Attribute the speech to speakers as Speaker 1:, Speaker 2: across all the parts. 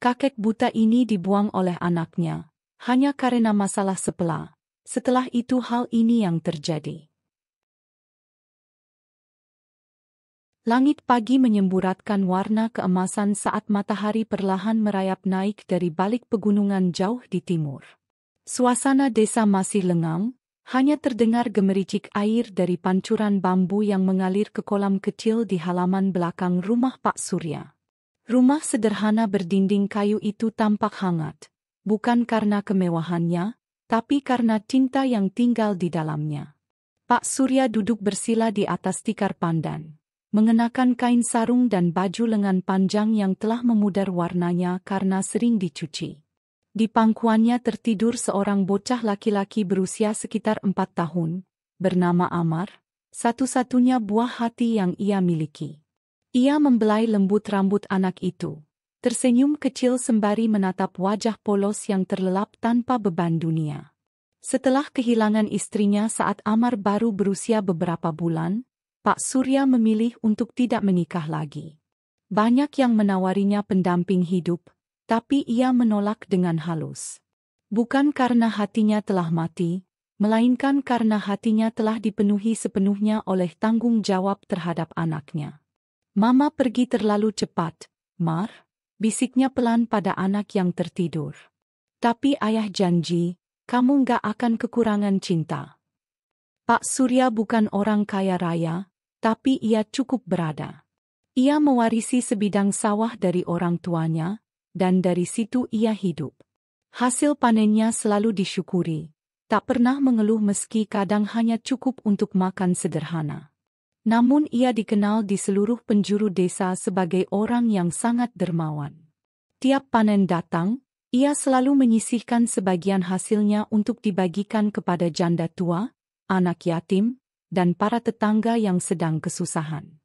Speaker 1: Kakek buta ini dibuang oleh anaknya, hanya karena masalah sepele. Setelah itu hal ini yang terjadi. Langit pagi menyemburatkan warna keemasan saat matahari perlahan merayap naik dari balik pegunungan jauh di timur. Suasana desa masih lengang, hanya terdengar gemericik air dari pancuran bambu yang mengalir ke kolam kecil di halaman belakang rumah Pak Surya. Rumah sederhana berdinding kayu itu tampak hangat, bukan karena kemewahannya, tapi karena cinta yang tinggal di dalamnya. Pak Surya duduk bersila di atas tikar pandan, mengenakan kain sarung dan baju lengan panjang yang telah memudar warnanya karena sering dicuci. Di pangkuannya tertidur seorang bocah laki-laki berusia sekitar 4 tahun, bernama Amar, satu-satunya buah hati yang ia miliki. Ia membelai lembut rambut anak itu, tersenyum kecil sembari menatap wajah polos yang terlelap tanpa beban dunia. Setelah kehilangan istrinya saat Amar baru berusia beberapa bulan, Pak Surya memilih untuk tidak menikah lagi. Banyak yang menawarinya pendamping hidup, tapi ia menolak dengan halus. Bukan karena hatinya telah mati, melainkan karena hatinya telah dipenuhi sepenuhnya oleh tanggung jawab terhadap anaknya. "Mama pergi terlalu cepat, Mar," bisiknya pelan pada anak yang tertidur. "Tapi ayah janji, kamu gak akan kekurangan cinta." Pak Surya bukan orang kaya raya, tapi ia cukup berada. Ia mewarisi sebidang sawah dari orang tuanya, dan dari situ ia hidup. Hasil panennya selalu disyukuri, tak pernah mengeluh meski kadang hanya cukup untuk makan sederhana. Namun ia dikenal di seluruh penjuru desa sebagai orang yang sangat dermawan. Tiap panen datang, ia selalu menyisihkan sebagian hasilnya untuk dibagikan kepada janda tua, anak yatim, dan para tetangga yang sedang kesusahan.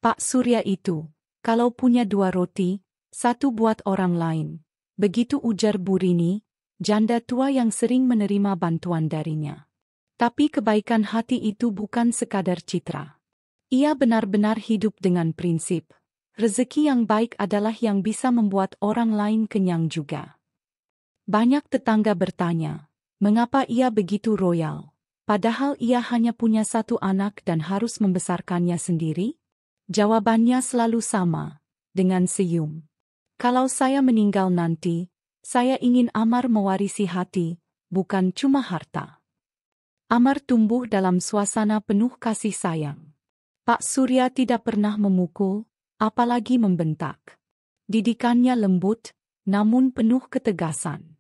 Speaker 1: Pak Surya itu, kalau punya 2 roti, 1 buat orang lain. Begitu ujar Bu Rini, janda tua yang sering menerima bantuan darinya. Tapi kebaikan hati itu bukan sekadar citra. Ia benar-benar hidup dengan prinsip, rezeki yang baik adalah yang bisa membuat orang lain kenyang juga. Banyak tetangga bertanya, mengapa ia begitu royal, padahal ia hanya punya 1 anak dan harus membesarkannya sendiri? Jawabannya selalu sama, dengan senyum. "Kalau saya meninggal nanti, saya ingin Amar mewarisi hati, bukan cuma harta." Amar tumbuh dalam suasana penuh kasih sayang. Pak Surya tidak pernah memukul, apalagi membentak. Didikannya lembut, namun penuh ketegasan.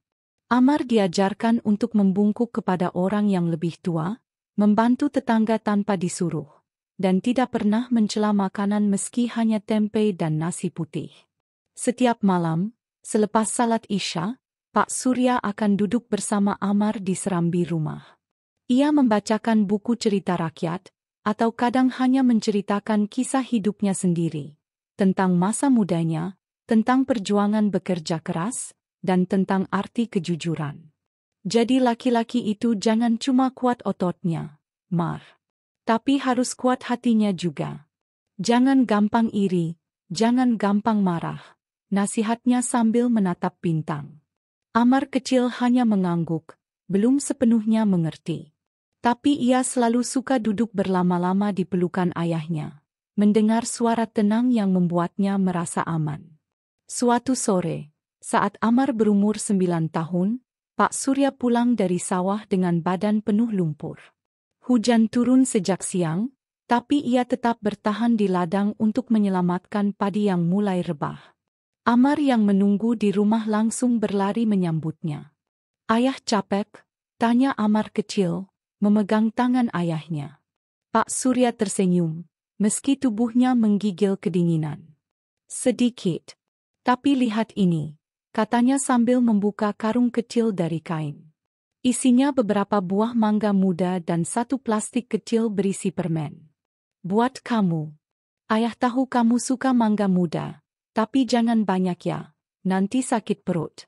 Speaker 1: Amar diajarkan untuk membungkuk kepada orang yang lebih tua, membantu tetangga tanpa disuruh, dan tidak pernah mencela makanan meski hanya tempe dan nasi putih. Setiap malam, selepas salat Isya, Pak Surya akan duduk bersama Amar di serambi rumah. Ia membacakan buku cerita rakyat, atau kadang hanya menceritakan kisah hidupnya sendiri, tentang masa mudanya, tentang perjuangan bekerja keras, dan tentang arti kejujuran. Jadi laki-laki itu jangan cuma kuat ototnya, Mar, tapi harus kuat hatinya juga. Jangan gampang iri, jangan gampang marah. Nasihatnya sambil menatap bintang. Amar kecil hanya mengangguk, belum sepenuhnya mengerti. Tapi ia selalu suka duduk berlama-lama di pelukan ayahnya, mendengar suara tenang yang membuatnya merasa aman. Suatu sore, saat Amar berumur 9 tahun, Pak Surya pulang dari sawah dengan badan penuh lumpur. Hujan turun sejak siang, tapi ia tetap bertahan di ladang untuk menyelamatkan padi yang mulai rebah. Amar yang menunggu di rumah langsung berlari menyambutnya. "Ayah capek?" tanya Amar kecil, memegang tangan ayahnya. Pak Surya tersenyum, meski tubuhnya menggigil kedinginan. "Sedikit. Tapi lihat ini," katanya sambil membuka karung kecil dari kain. Isinya beberapa buah mangga muda dan 1 plastik kecil berisi permen. "Buat kamu. Ayah tahu kamu suka mangga muda. Tapi jangan banyak ya, nanti sakit perut."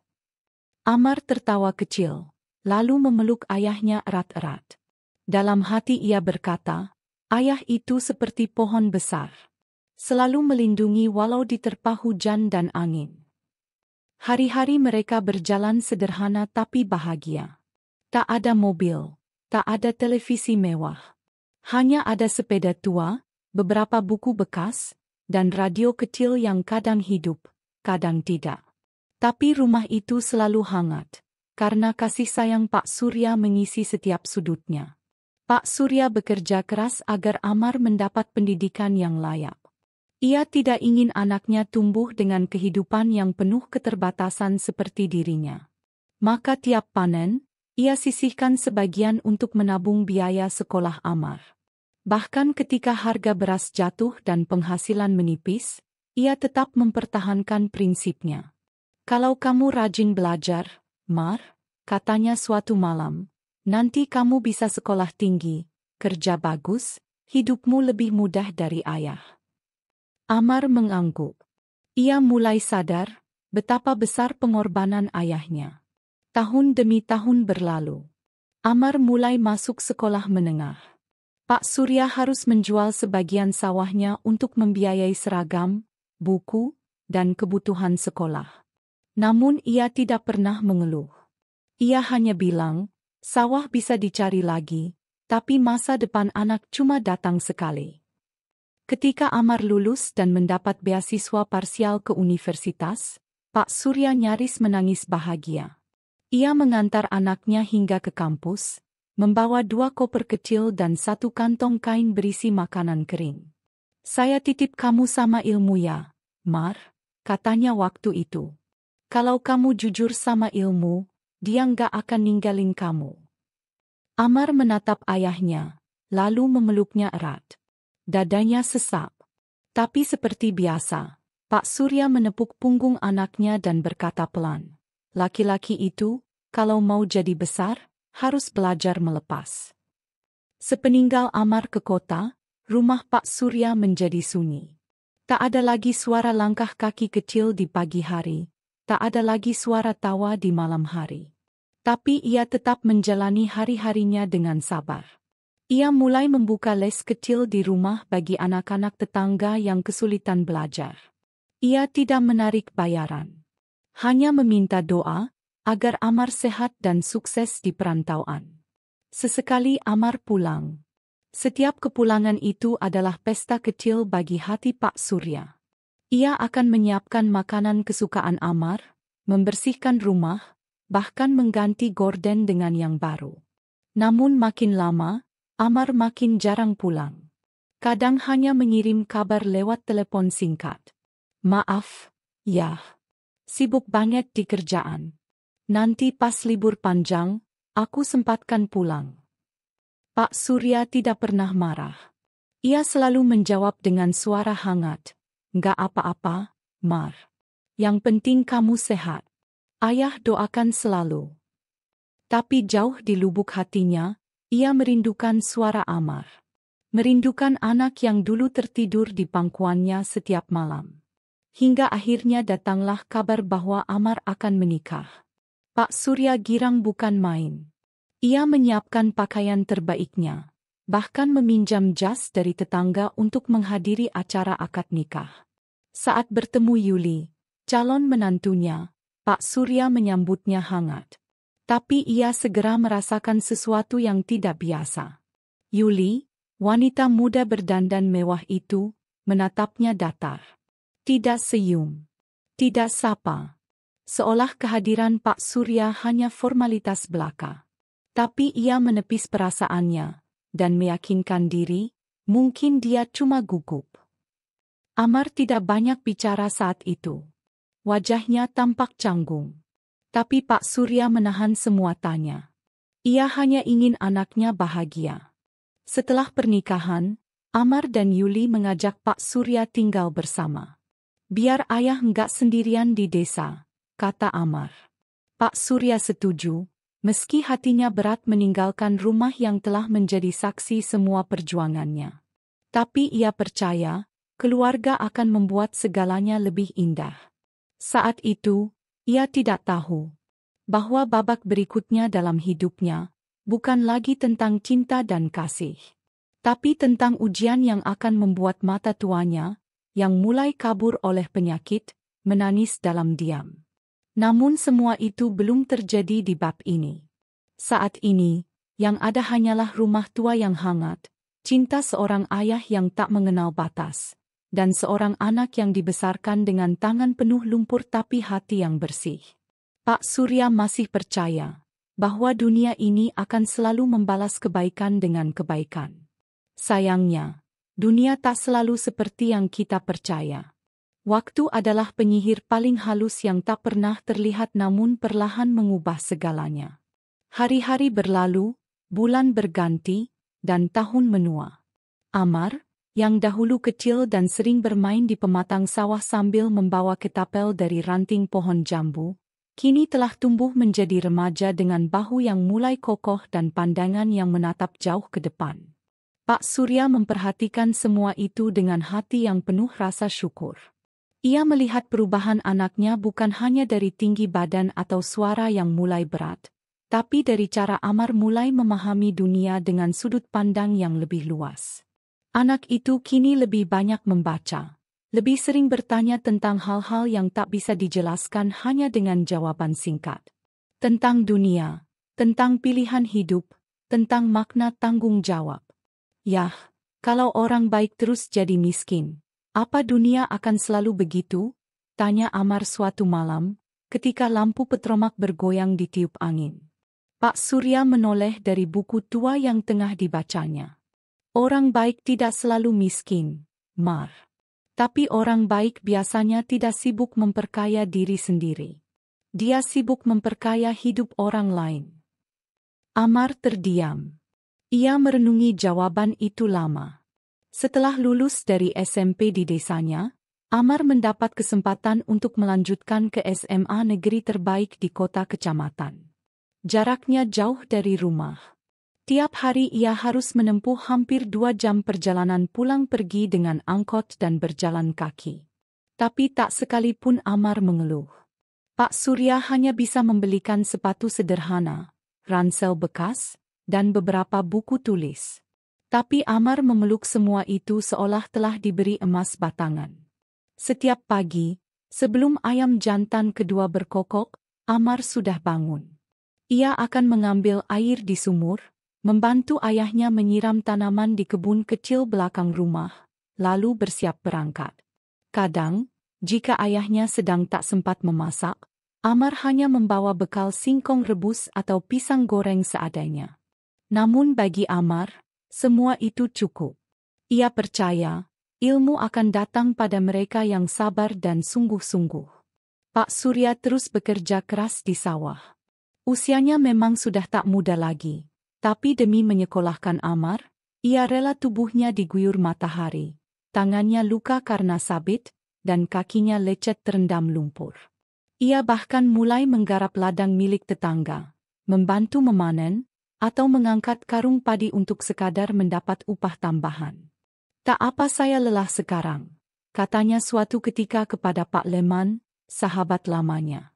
Speaker 1: Amar tertawa kecil, lalu memeluk ayahnya erat-erat. Dalam hati ia berkata, ayah itu seperti pohon besar, selalu melindungi walau diterpa hujan dan angin. Hari-hari mereka berjalan sederhana tapi bahagia. Tak ada mobil, tak ada televisi mewah. Hanya ada sepeda tua, beberapa buku bekas, dan radio kecil yang kadang hidup, kadang tidak. Tapi rumah itu selalu hangat, karena kasih sayang Pak Surya mengisi setiap sudutnya. Pak Surya bekerja keras agar Amar mendapat pendidikan yang layak. Ia tidak ingin anaknya tumbuh dengan kehidupan yang penuh keterbatasan seperti dirinya. Maka tiap panen, ia sisihkan sebagian untuk menabung biaya sekolah Amar. Bahkan ketika harga beras jatuh dan penghasilan menipis, ia tetap mempertahankan prinsipnya. Kalau kamu rajin belajar, Mar, katanya suatu malam, nanti kamu bisa sekolah tinggi, kerja bagus, hidupmu lebih mudah dari ayah. Amar mengangguk. Ia mulai sadar betapa besar pengorbanan ayahnya. Tahun demi tahun berlalu. Amar mulai masuk sekolah menengah. Pak Surya harus menjual sebagian sawahnya untuk membiayai seragam, buku, dan kebutuhan sekolah. Namun ia tidak pernah mengeluh. Ia hanya bilang, sawah bisa dicari lagi, tapi masa depan anak cuma datang sekali. Ketika Amar lulus dan mendapat beasiswa parsial ke universitas, Pak Surya nyaris menangis bahagia. Ia mengantar anaknya hingga ke kampus, membawa 2 koper kecil dan 1 kantong kain berisi makanan kering. Saya titip kamu sama ilmu ya, Mar, katanya waktu itu. Kalau kamu jujur sama ilmu, dia nggak akan ninggalin kamu. Amar menatap ayahnya, lalu memeluknya erat. Dadanya sesak. Tapi seperti biasa, Pak Surya menepuk punggung anaknya dan berkata pelan, laki-laki itu, kalau mau jadi besar, harus belajar melepas. Sepeninggal Amar ke kota, rumah Pak Surya menjadi sunyi. Tak ada lagi suara langkah kaki kecil di pagi hari, tak ada lagi suara tawa di malam hari. Tapi ia tetap menjalani hari-harinya dengan sabar. Ia mulai membuka les kecil di rumah bagi anak-anak tetangga yang kesulitan belajar. Ia tidak menarik bayaran. Hanya meminta doa, agar Amar sehat dan sukses di perantauan. Sesekali Amar pulang. Setiap kepulangan itu adalah pesta kecil bagi hati Pak Surya. Ia akan menyiapkan makanan kesukaan Amar, membersihkan rumah, bahkan mengganti gorden dengan yang baru. Namun makin lama, Amar makin jarang pulang. Kadang hanya mengirim kabar lewat telepon singkat. Maaf, ya. Sibuk banget di kerjaan. Nanti pas libur panjang, aku sempatkan pulang. Pak Surya tidak pernah marah. Ia selalu menjawab dengan suara hangat. Nggak apa-apa, Mar. Yang penting kamu sehat. Ayah doakan selalu. Tapi jauh di lubuk hatinya, ia merindukan suara Amar. Merindukan anak yang dulu tertidur di pangkuannya setiap malam. Hingga akhirnya datanglah kabar bahwa Amar akan menikah. Pak Surya girang bukan main. Ia menyiapkan pakaian terbaiknya, bahkan meminjam jas dari tetangga untuk menghadiri acara akad nikah. Saat bertemu Yuli, calon menantunya, Pak Surya menyambutnya hangat. Tapi ia segera merasakan sesuatu yang tidak biasa. Yuli, wanita muda berdandan mewah itu, menatapnya datar. Tidak senyum. Tidak sapa. Seolah kehadiran Pak Surya hanya formalitas belaka. Tapi ia menepis perasaannya, dan meyakinkan diri, mungkin dia cuma gugup. Amar tidak banyak bicara saat itu. Wajahnya tampak canggung. Tapi Pak Surya menahan semua tanya. Ia hanya ingin anaknya bahagia. Setelah pernikahan, Amar dan Yuli mengajak Pak Surya tinggal bersama. Biar ayah enggak sendirian di desa, kata Amar. Pak Surya setuju, meski hatinya berat meninggalkan rumah yang telah menjadi saksi semua perjuangannya. Tapi ia percaya, keluarga akan membuat segalanya lebih indah. Saat itu, ia tidak tahu bahwa babak berikutnya dalam hidupnya bukan lagi tentang cinta dan kasih, tapi tentang ujian yang akan membuat mata tuanya, yang mulai kabur oleh penyakit, menangis dalam diam. Namun semua itu belum terjadi di bab ini. Saat ini, yang ada hanyalah rumah tua yang hangat, cinta seorang ayah yang tak mengenal batas, dan seorang anak yang dibesarkan dengan tangan penuh lumpur tapi hati yang bersih. Pak Surya masih percaya bahwa dunia ini akan selalu membalas kebaikan dengan kebaikan. Sayangnya, dunia tak selalu seperti yang kita percaya. Waktu adalah penyihir paling halus yang tak pernah terlihat namun perlahan mengubah segalanya. Hari-hari berlalu, bulan berganti, dan tahun menua. Amar, yang dahulu kecil dan sering bermain di pematang sawah sambil membawa ketapel dari ranting pohon jambu, kini telah tumbuh menjadi remaja dengan bahu yang mulai kokoh dan pandangan yang menatap jauh ke depan. Pak Surya memperhatikan semua itu dengan hati yang penuh rasa syukur. Ia melihat perubahan anaknya bukan hanya dari tinggi badan atau suara yang mulai berat, tapi dari cara Amar mulai memahami dunia dengan sudut pandang yang lebih luas. Anak itu kini lebih banyak membaca, lebih sering bertanya tentang hal-hal yang tak bisa dijelaskan hanya dengan jawaban singkat. Tentang dunia, tentang pilihan hidup, tentang makna tanggung jawab. Yah, kalau orang baik terus jadi miskin, apa dunia akan selalu begitu? Tanya Amar suatu malam, ketika lampu petromak bergoyang ditiup angin. Pak Surya menoleh dari buku tua yang tengah dibacanya. Orang baik tidak selalu miskin, Mar. Tapi orang baik biasanya tidak sibuk memperkaya diri sendiri. Dia sibuk memperkaya hidup orang lain. Amar terdiam. Ia merenungi jawaban itu lama. Setelah lulus dari SMP di desanya, Amar mendapat kesempatan untuk melanjutkan ke SMA negeri terbaik di kota kecamatan. Jaraknya jauh dari rumah. Tiap hari ia harus menempuh hampir 2 jam perjalanan pulang pergi dengan angkot dan berjalan kaki. Tapi tak sekalipun Amar mengeluh. Pak Surya hanya bisa membelikan sepatu sederhana, ransel bekas, dan beberapa buku tulis. Tapi Amar memeluk semua itu seolah telah diberi emas batangan. Setiap pagi, sebelum ayam jantan kedua berkokok, Amar sudah bangun. Ia akan mengambil air di sumur, membantu ayahnya menyiram tanaman di kebun kecil belakang rumah, lalu bersiap berangkat. Kadang, jika ayahnya sedang tak sempat memasak, Amar hanya membawa bekal singkong rebus atau pisang goreng seadanya. Namun bagi Amar, semua itu cukup. Ia percaya, ilmu akan datang pada mereka yang sabar dan sungguh-sungguh. Pak Surya terus bekerja keras di sawah. Usianya memang sudah tak muda lagi, tapi demi menyekolahkan Amar, ia rela tubuhnya diguyur matahari, tangannya luka karena sabit, dan kakinya lecet terendam lumpur. Ia bahkan mulai menggarap ladang milik tetangga, membantu memanen, atau mengangkat karung padi untuk sekadar mendapat upah tambahan. Tak apa saya lelah sekarang, katanya suatu ketika kepada Pak Leman, sahabat lamanya.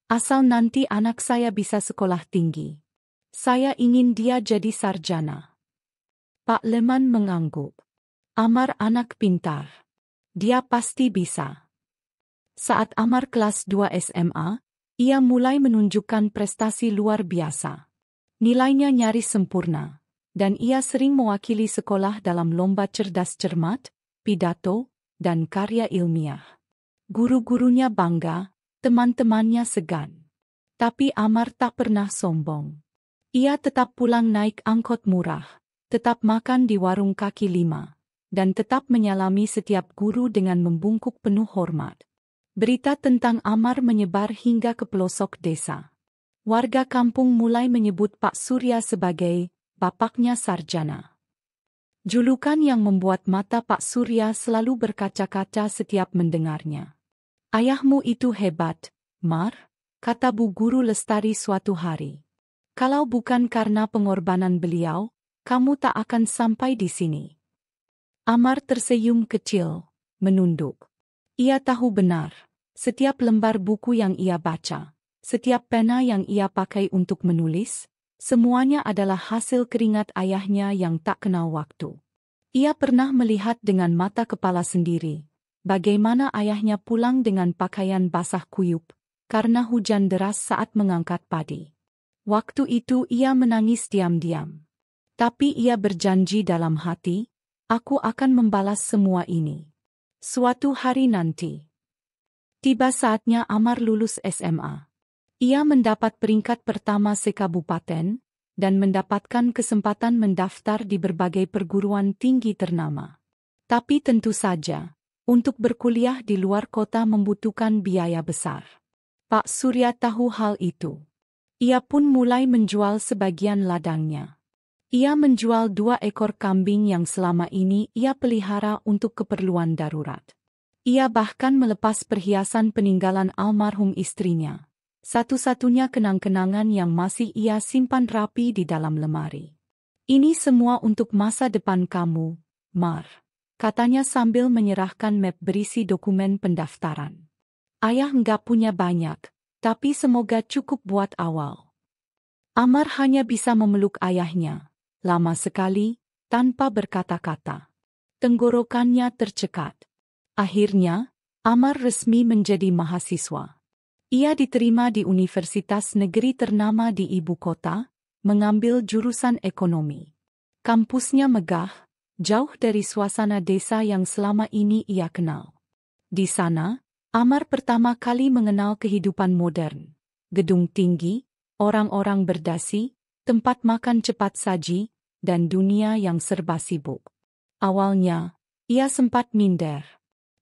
Speaker 1: Asal nanti anak saya bisa sekolah tinggi. Saya ingin dia jadi sarjana. Pak Leman mengangguk. Amar anak pintar. Dia pasti bisa. Saat Amar kelas 2 SMA, ia mulai menunjukkan prestasi luar biasa. Nilainya nyaris sempurna, dan ia sering mewakili sekolah dalam lomba cerdas cermat, pidato, dan karya ilmiah. Guru-gurunya bangga, teman-temannya segan. Tapi Amar tak pernah sombong. Ia tetap pulang naik angkot murah, tetap makan di warung kaki lima, dan tetap menyalami setiap guru dengan membungkuk penuh hormat. Berita tentang Amar menyebar hingga ke pelosok desa. Warga kampung mulai menyebut Pak Surya sebagai bapaknya sarjana. Julukan yang membuat mata Pak Surya selalu berkaca-kaca setiap mendengarnya. Ayahmu itu hebat, Mar, kata Bu Guru Lestari suatu hari. Kalau bukan karena pengorbanan beliau, kamu tak akan sampai di sini. Amar tersenyum kecil, menunduk. Ia tahu benar, setiap lembar buku yang ia baca, setiap pena yang ia pakai untuk menulis, semuanya adalah hasil keringat ayahnya yang tak kenal waktu. Ia pernah melihat dengan mata kepala sendiri, bagaimana ayahnya pulang dengan pakaian basah kuyup, karena hujan deras saat mengangkat padi. Waktu itu ia menangis diam-diam. Tapi ia berjanji dalam hati, aku akan membalas semua ini. Suatu hari nanti. Tiba saatnya Amar lulus SMA. Ia mendapat peringkat pertama se-kabupaten, dan mendapatkan kesempatan mendaftar di berbagai perguruan tinggi ternama. Tapi tentu saja, untuk berkuliah di luar kota membutuhkan biaya besar. Pak Surya tahu hal itu. Ia pun mulai menjual sebagian ladangnya. Ia menjual 2 ekor kambing yang selama ini ia pelihara untuk keperluan darurat. Ia bahkan melepas perhiasan peninggalan almarhum istrinya. Satu-satunya kenang-kenangan yang masih ia simpan rapi di dalam lemari. Ini semua untuk masa depan kamu, Mar, katanya sambil menyerahkan map berisi dokumen pendaftaran. Ayah nggak punya banyak, tapi semoga cukup buat awal. Amar hanya bisa memeluk ayahnya, lama sekali, tanpa berkata-kata. Tenggorokannya tercekat. Akhirnya, Amar resmi menjadi mahasiswa. Ia diterima di universitas negeri ternama di ibu kota, mengambil jurusan ekonomi. Kampusnya megah, jauh dari suasana desa yang selama ini ia kenal. Di sana, Amar pertama kali mengenal kehidupan modern. Gedung tinggi, orang-orang berdasi, tempat makan cepat saji, dan dunia yang serba sibuk. Awalnya, ia sempat minder.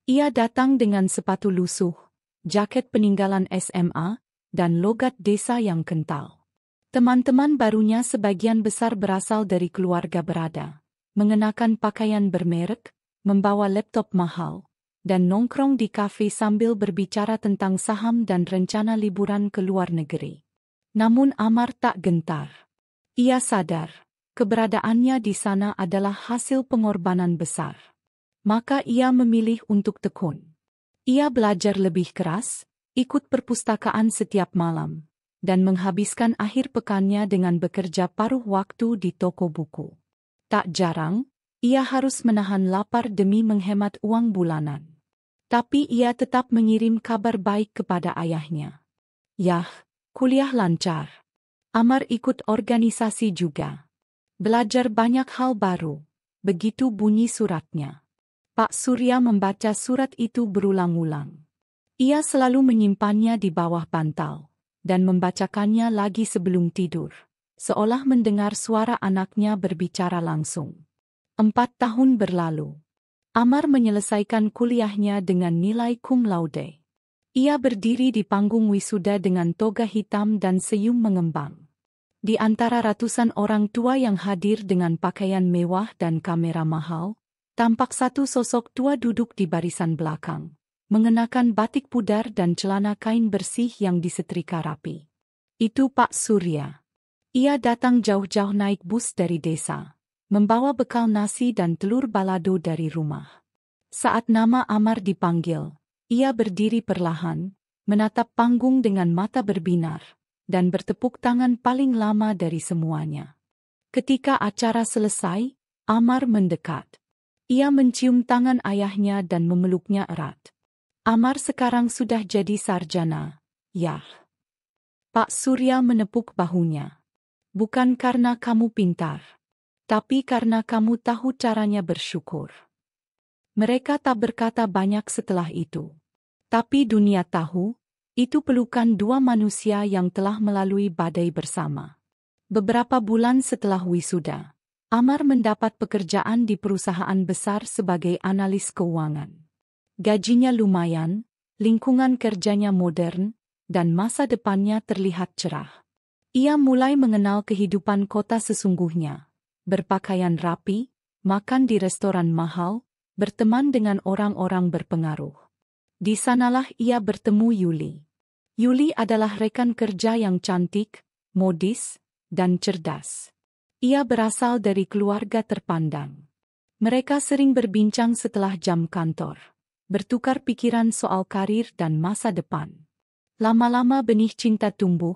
Speaker 1: Ia datang dengan sepatu lusuh, jaket peninggalan SMA, dan logat desa yang kental. Teman-teman barunya sebagian besar berasal dari keluarga berada, mengenakan pakaian bermerek, membawa laptop mahal, dan nongkrong di kafe sambil berbicara tentang saham dan rencana liburan ke luar negeri. Namun Amar tak gentar. Ia sadar, keberadaannya di sana adalah hasil pengorbanan besar. Maka ia memilih untuk tekun. Ia belajar lebih keras, ikut perpustakaan setiap malam, dan menghabiskan akhir pekannya dengan bekerja paruh waktu di toko buku. Tak jarang, ia harus menahan lapar demi menghemat uang bulanan. Tapi ia tetap mengirim kabar baik kepada ayahnya. Yah, kuliah lancar. Amar ikut organisasi juga. Belajar banyak hal baru. Begitu bunyi suratnya. Pak Surya membaca surat itu berulang-ulang. Ia selalu menyimpannya di bawah bantal, dan membacakannya lagi sebelum tidur, seolah mendengar suara anaknya berbicara langsung. 4 tahun berlalu. Amar menyelesaikan kuliahnya dengan nilai cum laude. Ia berdiri di panggung wisuda dengan toga hitam dan senyum mengembang. Di antara ratusan orang tua yang hadir dengan pakaian mewah dan kamera mahal, tampak satu sosok tua duduk di barisan belakang, mengenakan batik pudar dan celana kain bersih yang disetrika rapi. Itu Pak Surya. Ia datang jauh-jauh naik bus dari desa, membawa bekal nasi dan telur balado dari rumah. Saat nama Amar dipanggil, ia berdiri perlahan, menatap panggung dengan mata berbinar, dan bertepuk tangan paling lama dari semuanya. Ketika acara selesai, Amar mendekat. Ia mencium tangan ayahnya dan memeluknya erat. Amar sekarang sudah jadi sarjana, yah. Pak Surya menepuk bahunya. Bukan karena kamu pintar, tapi karena kamu tahu caranya bersyukur. Mereka tak berkata banyak setelah itu. Tapi dunia tahu, itu pelukan 2 manusia yang telah melalui badai bersama. Beberapa bulan setelah wisuda, Amar mendapat pekerjaan di perusahaan besar sebagai analis keuangan. Gajinya lumayan, lingkungan kerjanya modern, dan masa depannya terlihat cerah. Ia mulai mengenal kehidupan kota sesungguhnya, berpakaian rapi, makan di restoran mahal, berteman dengan orang-orang berpengaruh. Di sanalah ia bertemu Yuli. Yuli adalah rekan kerja yang cantik, modis, dan cerdas. Ia berasal dari keluarga terpandang. Mereka sering berbincang setelah jam kantor, bertukar pikiran soal karir dan masa depan. Lama-lama benih cinta tumbuh,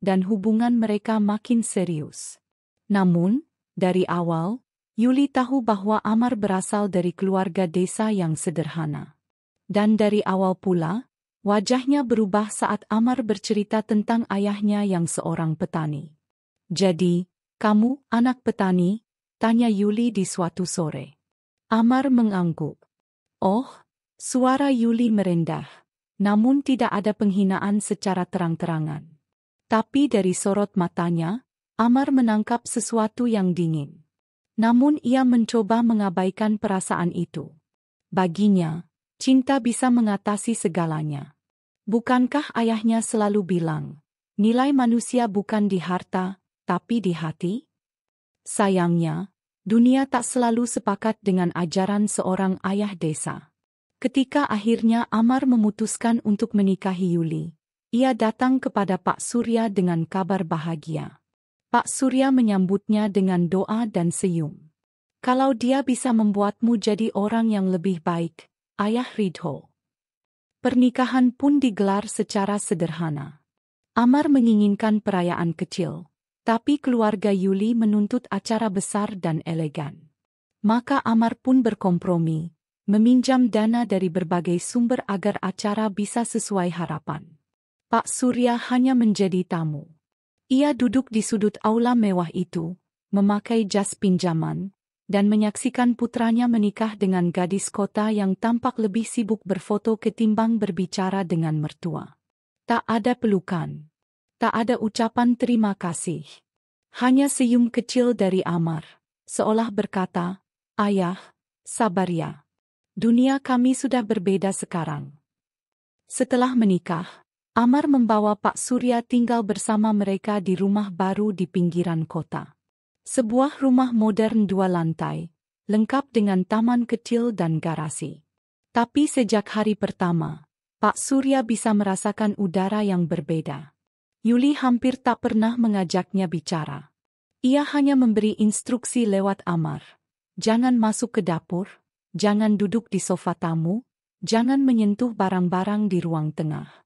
Speaker 1: dan hubungan mereka makin serius. Namun, dari awal, Yuli tahu bahwa Amar berasal dari keluarga desa yang sederhana. Dan dari awal pula, Wajahnya berubah saat Amar bercerita tentang ayahnya yang seorang petani. "Jadi, kamu anak petani?" tanya Yuli di suatu sore. Amar mengangguk. "Oh," suara Yuli merendah, namun tidak ada penghinaan secara terang-terangan. Tapi dari sorot matanya, Amar menangkap sesuatu yang dingin. Namun ia mencoba mengabaikan perasaan itu. Baginya, cinta bisa mengatasi segalanya. Bukankah ayahnya selalu bilang, nilai manusia bukan di harta, tapi di hati? Sayangnya, dunia tak selalu sepakat dengan ajaran seorang ayah desa. Ketika akhirnya Amar memutuskan untuk menikahi Yuli, ia datang kepada Pak Surya dengan kabar bahagia. Pak Surya menyambutnya dengan doa dan senyum. "Kalau dia bisa membuatmu jadi orang yang lebih baik, Ayah ridho." Pernikahan pun digelar secara sederhana. Amar menginginkan perayaan kecil, tapi keluarga Yuli menuntut acara besar dan elegan. Maka Amar pun berkompromi, meminjam dana dari berbagai sumber agar acara bisa sesuai harapan. Pak Surya hanya menjadi tamu. Ia duduk di sudut aula mewah itu, memakai jas pinjaman, dan menyaksikan putranya menikah dengan gadis kota yang tampak lebih sibuk berfoto ketimbang berbicara dengan mertua. Tak ada pelukan. Tak ada ucapan terima kasih. Hanya senyum kecil dari Amar, seolah berkata, "Ayah, sabar ya. Dunia kami sudah berbeda sekarang." Setelah menikah, Amar membawa Pak Surya tinggal bersama mereka di rumah baru di pinggiran kota. Sebuah rumah modern 2 lantai, lengkap dengan taman kecil dan garasi. Tapi sejak hari pertama, Pak Surya bisa merasakan udara yang berbeda. Yuli hampir tak pernah mengajaknya bicara. Ia hanya memberi instruksi lewat Amar. "Jangan masuk ke dapur, jangan duduk di sofa tamu, jangan menyentuh barang-barang di ruang tengah."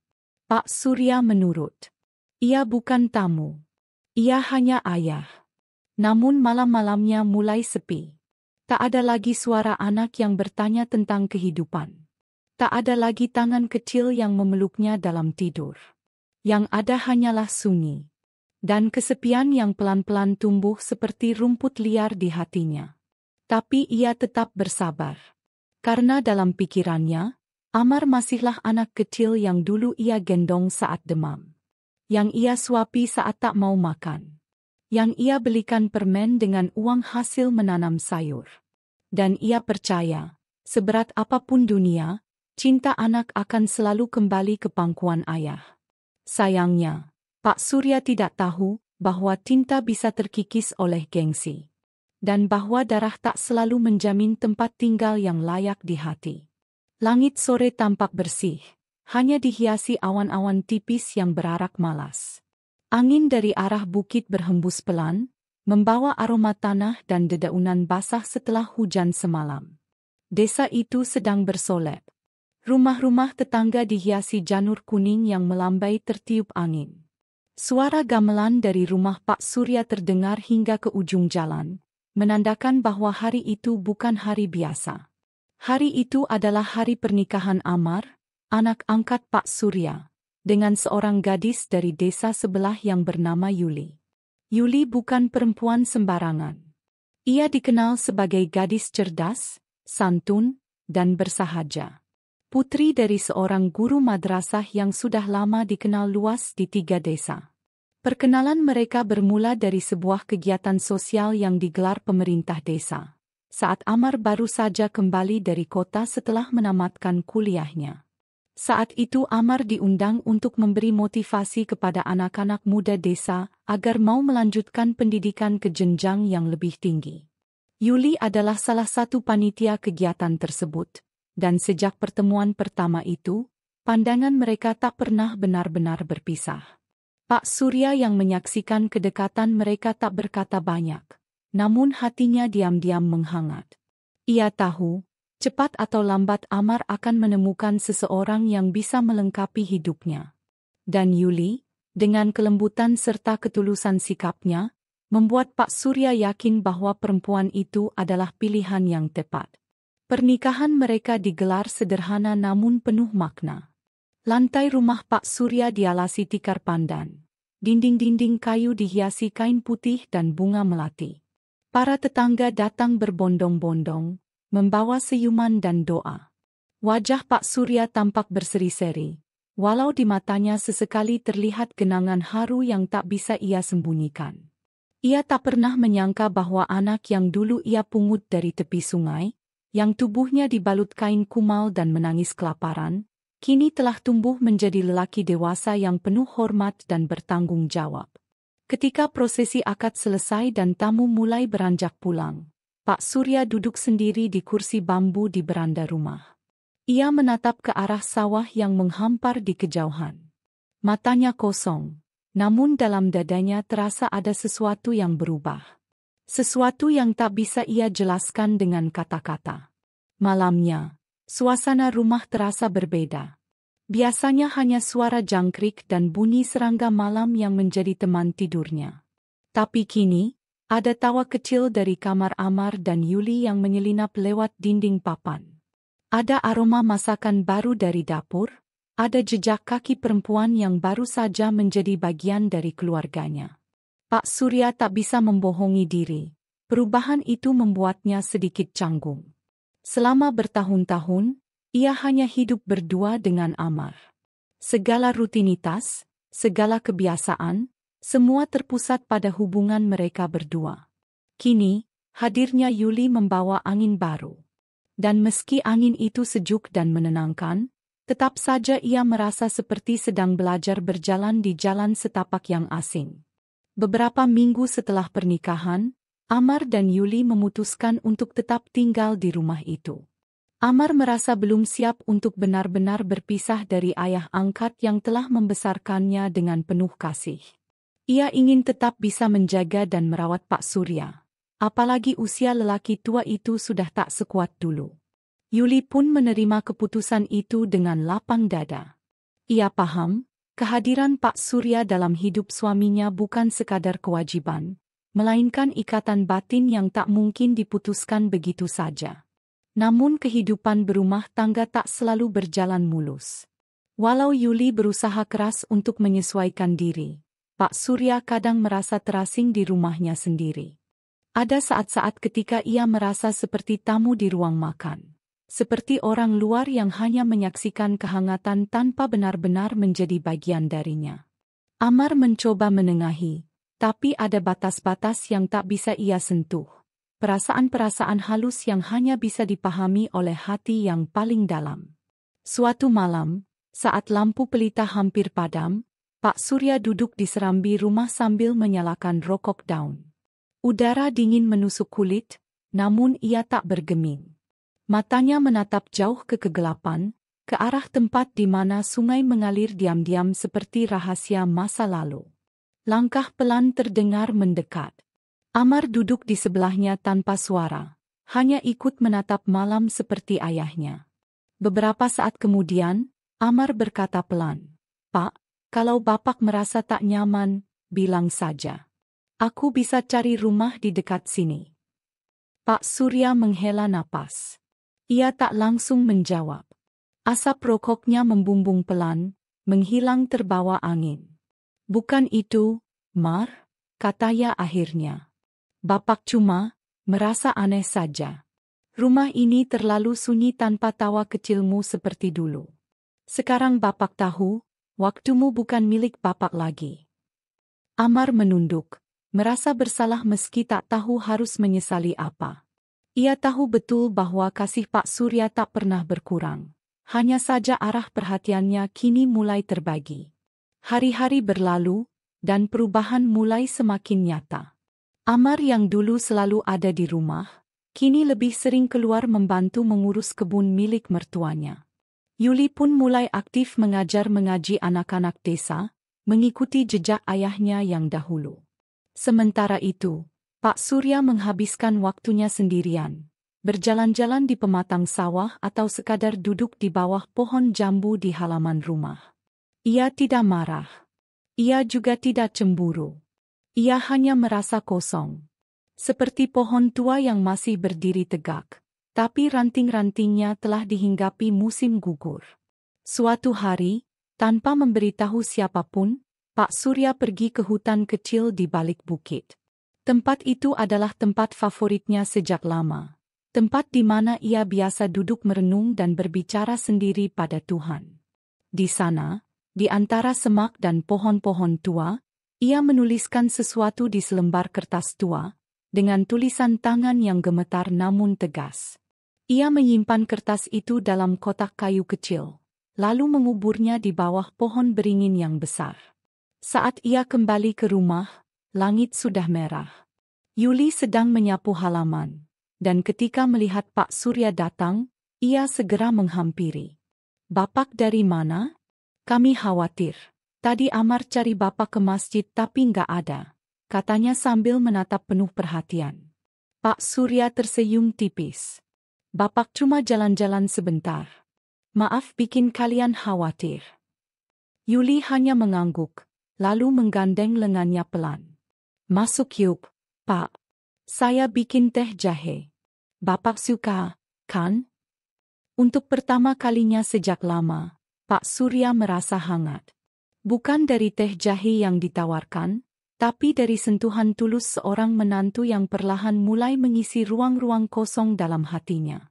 Speaker 1: Pak Surya menurut. Ia bukan tamu. Ia hanya ayah. Namun malam-malamnya mulai sepi. Tak ada lagi suara anak yang bertanya tentang kehidupan. Tak ada lagi tangan kecil yang memeluknya dalam tidur. Yang ada hanyalah sunyi. Dan kesepian yang pelan-pelan tumbuh seperti rumput liar di hatinya. Tapi ia tetap bersabar. Karena dalam pikirannya, Amar masihlah anak kecil yang dulu ia gendong saat demam. Yang ia suapi saat tak mau makan. Yang ia belikan permen dengan uang hasil menanam sayur. Dan ia percaya, seberat apapun dunia, cinta anak akan selalu kembali ke pangkuan ayah. Sayangnya, Pak Surya tidak tahu bahwa cinta bisa terkikis oleh gengsi. Dan bahwa darah tak selalu menjamin tempat tinggal yang layak di hati. Langit sore tampak bersih, hanya dihiasi awan-awan tipis yang berarak malas. Angin dari arah bukit berhembus pelan, membawa aroma tanah dan dedaunan basah setelah hujan semalam. Desa itu sedang bersolek. Rumah-rumah tetangga dihiasi janur kuning yang melambai tertiup angin. Suara gamelan dari rumah Pak Surya terdengar hingga ke ujung jalan, menandakan bahwa hari itu bukan hari biasa. Hari itu adalah hari pernikahan Amar, anak angkat Pak Surya, dengan seorang gadis dari desa sebelah yang bernama Yuli. Yuli bukan perempuan sembarangan. Ia dikenal sebagai gadis cerdas, santun, dan bersahaja. Putri dari seorang guru madrasah yang sudah lama dikenal luas di 3 desa. Perkenalan mereka bermula dari sebuah kegiatan sosial yang digelar pemerintah desa. Saat Amar baru saja kembali dari kota setelah menamatkan kuliahnya. Saat itu Amar diundang untuk memberi motivasi kepada anak-anak muda desa agar mau melanjutkan pendidikan ke jenjang yang lebih tinggi. Yuli adalah salah satu panitia kegiatan tersebut, dan sejak pertemuan pertama itu, pandangan mereka tak pernah benar-benar berpisah. Pak Surya yang menyaksikan kedekatan mereka tak berkata banyak. Namun hatinya diam-diam menghangat. Ia tahu, cepat atau lambat Amar akan menemukan seseorang yang bisa melengkapi hidupnya. Dan Yuli, dengan kelembutan serta ketulusan sikapnya, membuat Pak Surya yakin bahwa perempuan itu adalah pilihan yang tepat. Pernikahan mereka digelar sederhana namun penuh makna. Lantai rumah Pak Surya dialasi tikar pandan. Dinding-dinding kayu dihiasi kain putih dan bunga melati. Para tetangga datang berbondong-bondong, membawa senyuman dan doa. Wajah Pak Surya tampak berseri-seri, walau di matanya sesekali terlihat genangan haru yang tak bisa ia sembunyikan. Ia tak pernah menyangka bahwa anak yang dulu ia pungut dari tepi sungai, yang tubuhnya dibalut kain kumal dan menangis kelaparan, kini telah tumbuh menjadi lelaki dewasa yang penuh hormat dan bertanggung jawab. Ketika prosesi akad selesai dan tamu mulai beranjak pulang, Pak Surya duduk sendiri di kursi bambu di beranda rumah. Ia menatap ke arah sawah yang menghampar di kejauhan. Matanya kosong, namun dalam dadanya terasa ada sesuatu yang berubah. Sesuatu yang tak bisa ia jelaskan dengan kata-kata. Malamnya, suasana rumah terasa berbeda. Biasanya hanya suara jangkrik dan bunyi serangga malam yang menjadi teman tidurnya. Tapi kini, ada tawa kecil dari kamar Amar dan Yuli yang menyelinap lewat dinding papan. Ada aroma masakan baru dari dapur, ada jejak kaki perempuan yang baru saja menjadi bagian dari keluarganya. Pak Surya tak bisa membohongi diri. Perubahan itu membuatnya sedikit canggung. Selama bertahun-tahun, ia hanya hidup berdua dengan Amar. Segala rutinitas, segala kebiasaan, semua terpusat pada hubungan mereka berdua. Kini, hadirnya Yuli membawa angin baru. Dan meski angin itu sejuk dan menenangkan, tetap saja ia merasa seperti sedang belajar berjalan di jalan setapak yang asing. Beberapa minggu setelah pernikahan, Amar dan Yuli memutuskan untuk tetap tinggal di rumah itu. Amar merasa belum siap untuk benar-benar berpisah dari ayah angkat yang telah membesarkannya dengan penuh kasih. Ia ingin tetap bisa menjaga dan merawat Pak Surya. Apalagi usia lelaki tua itu sudah tak sekuat dulu. Yuli pun menerima keputusan itu dengan lapang dada. Ia paham, kehadiran Pak Surya dalam hidup suaminya bukan sekadar kewajiban, melainkan ikatan batin yang tak mungkin diputuskan begitu saja. Namun kehidupan berumah tangga tak selalu berjalan mulus. Walau Yuli berusaha keras untuk menyesuaikan diri, Pak Surya kadang merasa terasing di rumahnya sendiri. Ada saat-saat ketika ia merasa seperti tamu di ruang makan. Seperti orang luar yang hanya menyaksikan kehangatan tanpa benar-benar menjadi bagian darinya. Amar mencoba menengahi, tapi ada batas-batas yang tak bisa ia sentuh. Perasaan-perasaan halus yang hanya bisa dipahami oleh hati yang paling dalam. Suatu malam, saat lampu pelita hampir padam, Pak Surya duduk di serambi rumah sambil menyalakan rokok daun. Udara dingin menusuk kulit, namun ia tak bergeming. Matanya menatap jauh ke kegelapan, ke arah tempat di mana sungai mengalir diam-diam seperti rahasia masa lalu. Langkah pelan terdengar mendekat. Amar duduk di sebelahnya tanpa suara, hanya ikut menatap malam seperti ayahnya. Beberapa saat kemudian, Amar berkata pelan, "Pak, kalau Bapak merasa tak nyaman, bilang saja. Aku bisa cari rumah di dekat sini." Pak Surya menghela napas. Ia tak langsung menjawab. Asap rokoknya membumbung pelan, menghilang terbawa angin. "Bukan itu, Mar," katanya akhirnya. "Bapak cuma merasa aneh saja. Rumah ini terlalu sunyi tanpa tawa kecilmu seperti dulu. Sekarang Bapak tahu, waktumu bukan milik Bapak lagi." Amar menunduk, merasa bersalah meski tak tahu harus menyesali apa. Ia tahu betul bahwa kasih Pak Surya tak pernah berkurang. Hanya saja arah perhatiannya kini mulai terbagi. Hari-hari berlalu, dan perubahan mulai semakin nyata. Amar yang dulu selalu ada di rumah, kini lebih sering keluar membantu mengurus kebun milik mertuanya. Yuli pun mulai aktif mengajar mengaji anak-anak desa, mengikuti jejak ayahnya yang dahulu. Sementara itu, Pak Surya menghabiskan waktunya sendirian, berjalan-jalan di pematang sawah atau sekadar duduk di bawah pohon jambu di halaman rumah. Ia tidak marah. Ia juga tidak cemburu. Ia hanya merasa kosong. Seperti pohon tua yang masih berdiri tegak, tapi ranting-rantingnya telah dihinggapi musim gugur. Suatu hari, Tanpa memberitahu siapapun, Pak Surya pergi ke hutan kecil di balik bukit. Tempat itu adalah tempat favoritnya sejak lama. Tempat di mana ia biasa duduk merenung dan berbicara sendiri pada Tuhan. Di sana, di antara semak dan pohon-pohon tua, ia menuliskan sesuatu di selembar kertas tua, dengan tulisan tangan yang gemetar namun tegas. Ia menyimpan kertas itu dalam kotak kayu kecil, lalu menguburnya di bawah pohon beringin yang besar. Saat ia kembali ke rumah, langit sudah merah. Yuli sedang menyapu halaman, dan ketika melihat Pak Surya datang, ia segera menghampiri. "Bapak dari mana? Kami khawatir. Tadi Amar cari Bapak ke masjid tapi nggak ada," katanya sambil menatap penuh perhatian. Pak Surya tersenyum tipis. "Bapak cuma jalan-jalan sebentar. Maaf bikin kalian khawatir." Yuli hanya mengangguk, lalu menggandeng lengannya pelan. "Masuk yuk, Pak. Saya bikin teh jahe. Bapak suka, kan?" Untuk pertama kalinya sejak lama, Pak Surya merasa hangat. Bukan dari teh jahe yang ditawarkan, tapi dari sentuhan tulus seorang menantu yang perlahan mulai mengisi ruang-ruang kosong dalam hatinya.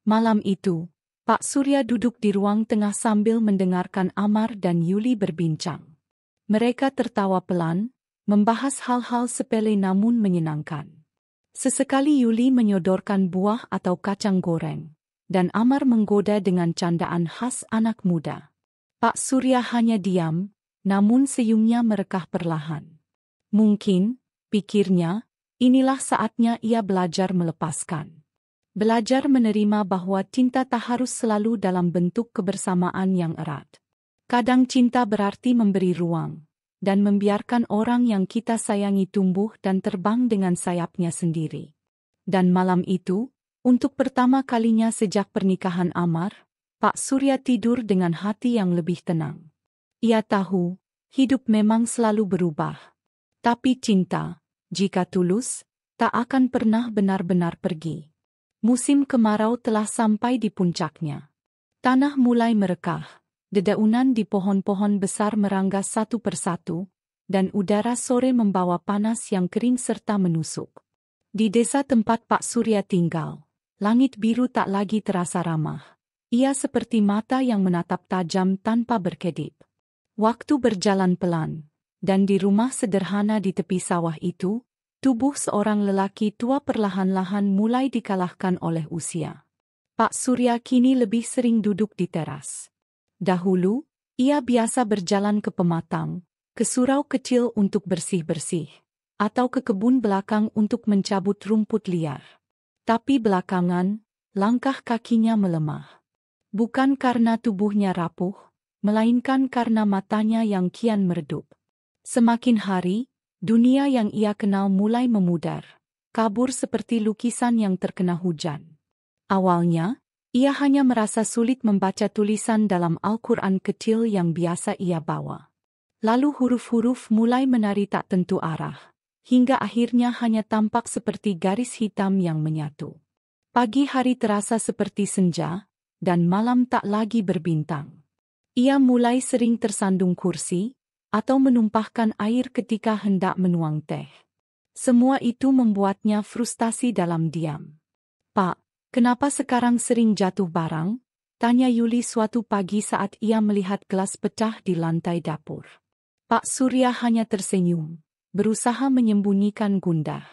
Speaker 1: Malam itu, Pak Surya duduk di ruang tengah sambil mendengarkan Amar dan Yuli berbincang. Mereka tertawa pelan, membahas hal-hal sepele namun menyenangkan. Sesekali Yuli menyodorkan buah atau kacang goreng, dan Amar menggoda dengan candaan khas anak muda. Pak Surya hanya diam, namun senyumnya merekah perlahan. Mungkin, pikirnya, inilah saatnya ia belajar melepaskan. Belajar menerima bahwa cinta tak harus selalu dalam bentuk kebersamaan yang erat. Kadang cinta berarti memberi ruang, dan membiarkan orang yang kita sayangi tumbuh dan terbang dengan sayapnya sendiri. Dan malam itu, untuk pertama kalinya sejak pernikahan Amar, Pak Surya tidur dengan hati yang lebih tenang. Ia tahu, hidup memang selalu berubah. Tapi cinta, jika tulus, tak akan pernah benar-benar pergi. Musim kemarau telah sampai di puncaknya. Tanah mulai merekah, dedaunan di pohon-pohon besar meranggas satu persatu, dan udara sore membawa panas yang kering serta menusuk. Di desa tempat Pak Surya tinggal, langit biru tak lagi terasa ramah. Ia seperti mata yang menatap tajam tanpa berkedip. Waktu berjalan pelan, dan di rumah sederhana di tepi sawah itu, tubuh seorang lelaki tua perlahan-lahan mulai dikalahkan oleh usia. Pak Surya kini lebih sering duduk di teras. Dahulu, ia biasa berjalan ke pematang, ke surau kecil untuk bersih-bersih, atau ke kebun belakang untuk mencabut rumput liar. Tapi belakangan, langkah kakinya melemah. Bukan karena tubuhnya rapuh, melainkan karena matanya yang kian meredup. Semakin hari, dunia yang ia kenal mulai memudar, kabur seperti lukisan yang terkena hujan. Awalnya, ia hanya merasa sulit membaca tulisan dalam Al-Quran kecil yang biasa ia bawa. Lalu huruf-huruf mulai menari tak tentu arah, hingga akhirnya hanya tampak seperti garis hitam yang menyatu. Pagi hari terasa seperti senja, dan malam tak lagi berbintang. Ia mulai sering tersandung kursi, atau menumpahkan air ketika hendak menuang teh. Semua itu membuatnya frustasi dalam diam. "Pak, kenapa sekarang sering jatuh barang?" tanya Yuli suatu pagi saat ia melihat gelas pecah di lantai dapur. Pak Surya hanya tersenyum, berusaha menyembunyikan gundah.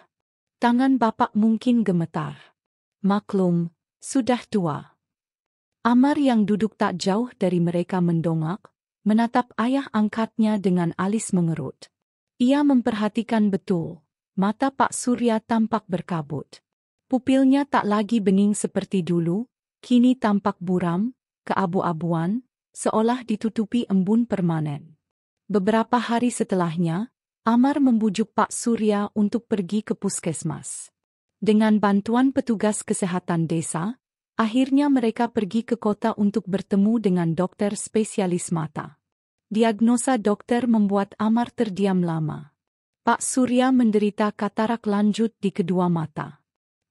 Speaker 1: "Tangan Bapak mungkin gemetar. Maklum, sudah tua." Amar yang duduk tak jauh dari mereka mendongak, menatap ayah angkatnya dengan alis mengerut. Ia memperhatikan betul, mata Pak Surya tampak berkabut. Pupilnya tak lagi bening seperti dulu, kini tampak buram, keabu-abuan, seolah ditutupi embun permanen. Beberapa hari setelahnya, Amar membujuk Pak Surya untuk pergi ke puskesmas. Dengan bantuan petugas kesehatan desa, akhirnya mereka pergi ke kota untuk bertemu dengan dokter spesialis mata. Diagnosa dokter membuat Amar terdiam lama. Pak Surya menderita katarak lanjut di kedua mata.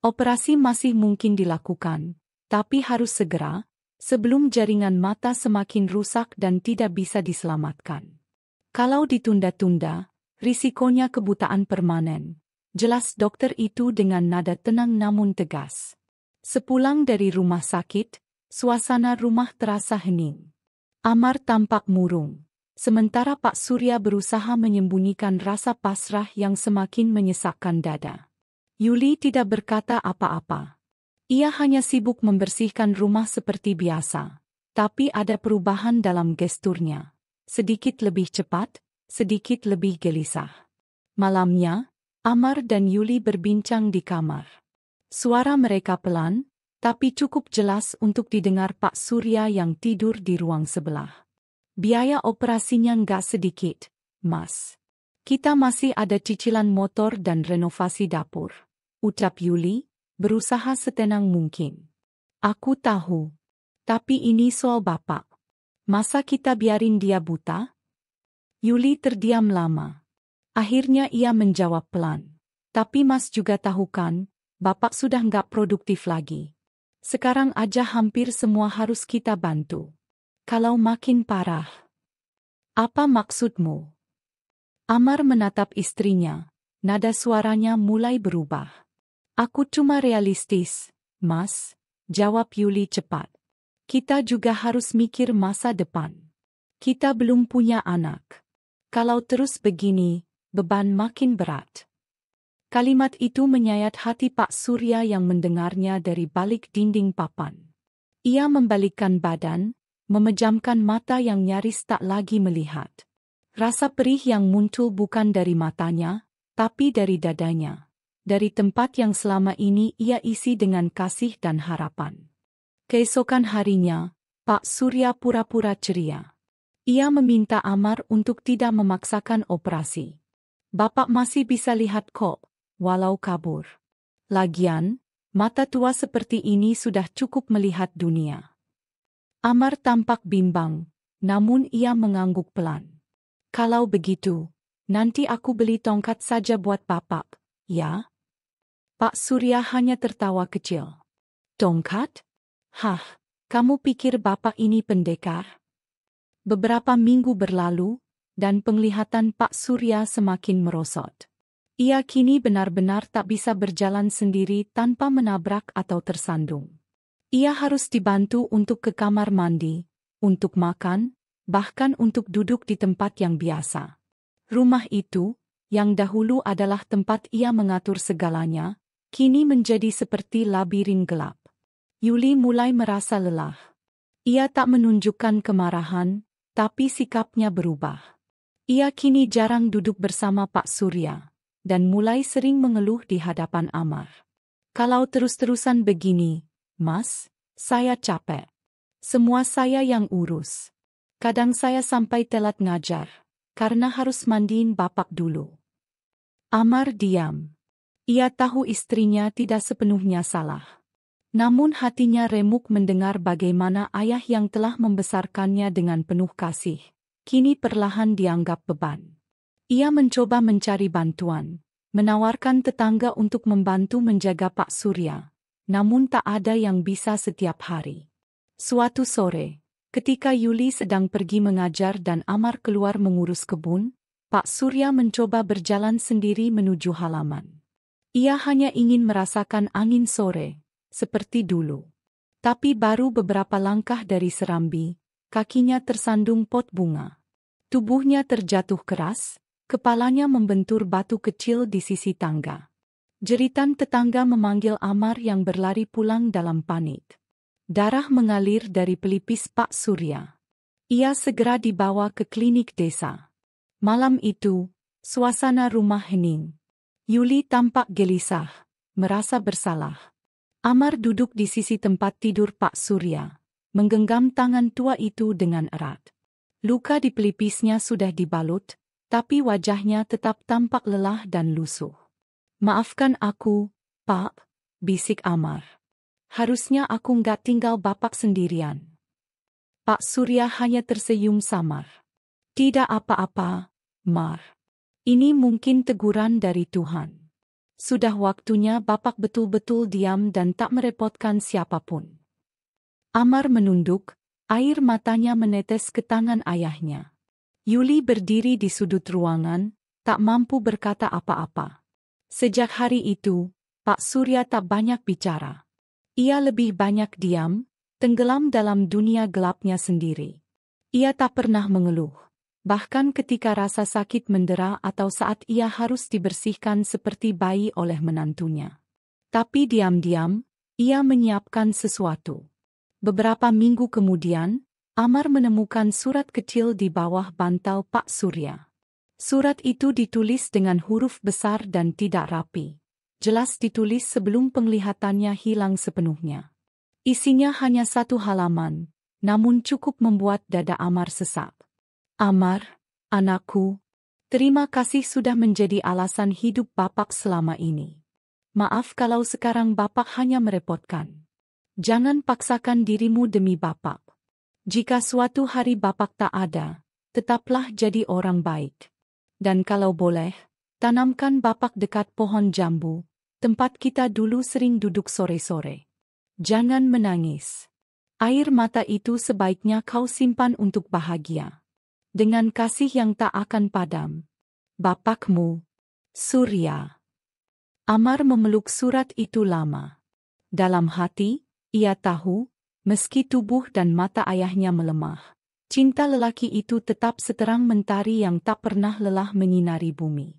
Speaker 1: Operasi masih mungkin dilakukan, tapi harus segera, sebelum jaringan mata semakin rusak dan tidak bisa diselamatkan. Kalau ditunda-tunda, risikonya kebutaan permanen, jelas dokter itu dengan nada tenang namun tegas. Sepulang dari rumah sakit, suasana rumah terasa hening. Amar tampak murung, sementara Pak Surya berusaha menyembunyikan rasa pasrah yang semakin menyesakkan dada. Yuli tidak berkata apa-apa. Ia hanya sibuk membersihkan rumah seperti biasa, tapi ada perubahan dalam gesturnya. Sedikit lebih cepat, sedikit lebih gelisah. Malamnya, Amar dan Yuli berbincang di kamar. Suara mereka pelan, tapi cukup jelas untuk didengar Pak Surya yang tidur di ruang sebelah. Biaya operasinya nggak sedikit, Mas. Kita masih ada cicilan motor dan renovasi dapur, ucap Yuli, berusaha setenang mungkin. Aku tahu. Tapi ini soal Bapak. Masa kita biarin dia buta? Yuli terdiam lama. Akhirnya ia menjawab pelan. Tapi Mas juga tahu kan, Bapak sudah nggak produktif lagi. Sekarang aja hampir semua harus kita bantu. Kalau makin parah. Apa maksudmu? Amar menatap istrinya. Nada suaranya mulai berubah. Aku cuma realistis, Mas, jawab Yuli cepat. Kita juga harus mikir masa depan. Kita belum punya anak. Kalau terus begini, beban makin berat. Kalimat itu menyayat hati Pak Surya yang mendengarnya dari balik dinding papan. Ia membalikkan badan, memejamkan mata yang nyaris tak lagi melihat. Rasa perih yang muncul bukan dari matanya, tapi dari dadanya. Dari tempat yang selama ini ia isi dengan kasih dan harapan. Keesokan harinya, Pak Surya pura-pura ceria. Ia meminta Amar untuk tidak memaksakan operasi. Bapak masih bisa lihat kok, walau kabur. Lagian, mata tua seperti ini sudah cukup melihat dunia. Amar tampak bimbang, namun ia mengangguk pelan. Kalau begitu, nanti aku beli tongkat saja buat Bapak, ya? Pak Surya hanya tertawa kecil. Tongkat? Hah, kamu pikir Bapak ini pendekar? Beberapa minggu berlalu, dan penglihatan Pak Surya semakin merosot. Ia kini benar-benar tak bisa berjalan sendiri tanpa menabrak atau tersandung. Ia harus dibantu untuk ke kamar mandi, untuk makan, bahkan untuk duduk di tempat yang biasa. Rumah itu, yang dahulu adalah tempat ia mengatur segalanya, kini menjadi seperti labirin gelap. Yuli mulai merasa lelah. Ia tak menunjukkan kemarahan, tapi sikapnya berubah. Ia kini jarang duduk bersama Pak Surya, dan mulai sering mengeluh di hadapan Amar. Kalau terus-terusan begini, Mas, saya capek. Semua saya yang urus. Kadang saya sampai telat ngajar, karena harus mandiin Bapak dulu. Amar diam. Ia tahu istrinya tidak sepenuhnya salah. Namun hatinya remuk mendengar bagaimana ayah yang telah membesarkannya dengan penuh kasih, kini perlahan dianggap beban. Ia mencoba mencari bantuan, menawarkan tetangga untuk membantu menjaga Pak Surya, namun tak ada yang bisa setiap hari. Suatu sore, ketika Yuli sedang pergi mengajar dan Amar keluar mengurus kebun, Pak Surya mencoba berjalan sendiri menuju halaman. Ia hanya ingin merasakan angin sore, seperti dulu. Tapi baru beberapa langkah dari serambi, kakinya tersandung pot bunga. Tubuhnya terjatuh keras, kepalanya membentur batu kecil di sisi tangga. Jeritan tetangga memanggil Amar yang berlari pulang dalam panik. Darah mengalir dari pelipis Pak Surya. Ia segera dibawa ke klinik desa. Malam itu, suasana rumah hening. Yuli tampak gelisah, merasa bersalah. Amar duduk di sisi tempat tidur Pak Surya, menggenggam tangan tua itu dengan erat. Luka di pelipisnya sudah dibalut, tapi wajahnya tetap tampak lelah dan lusuh. Maafkan aku, Pak, bisik Amar. Harusnya aku nggak tinggal Bapak sendirian. Pak Surya hanya tersenyum samar. Tidak apa-apa, Mar. Ini mungkin teguran dari Tuhan. Sudah waktunya Bapak betul-betul diam dan tak merepotkan siapapun. Amar menunduk, air matanya menetes ke tangan ayahnya. Yuli berdiri di sudut ruangan, tak mampu berkata apa-apa. Sejak hari itu, Pak Surya tak banyak bicara. Ia lebih banyak diam, tenggelam dalam dunia gelapnya sendiri. Ia tak pernah mengeluh. Bahkan ketika rasa sakit mendera atau saat ia harus dibersihkan seperti bayi oleh menantunya. Tapi diam-diam, ia menyiapkan sesuatu. Beberapa minggu kemudian, Amar menemukan surat kecil di bawah bantal Pak Surya. Surat itu ditulis dengan huruf besar dan tidak rapi. Jelas ditulis sebelum penglihatannya hilang sepenuhnya. Isinya hanya satu halaman, namun cukup membuat dada Amar sesak. Amar, anakku, terima kasih sudah menjadi alasan hidup Bapak selama ini. Maaf kalau sekarang Bapak hanya merepotkan. Jangan paksakan dirimu demi Bapak. Jika suatu hari Bapak tak ada, tetaplah jadi orang baik. Dan kalau boleh, tanamkan Bapak dekat pohon jambu, tempat kita dulu sering duduk sore-sore. Jangan menangis. Air mata itu sebaiknya kau simpan untuk bahagia. Dengan kasih yang tak akan padam. Bapakmu, Surya. Amar memeluk surat itu lama. Dalam hati, ia tahu, meski tubuh dan mata ayahnya melemah, cinta lelaki itu tetap seterang mentari yang tak pernah lelah menyinari bumi.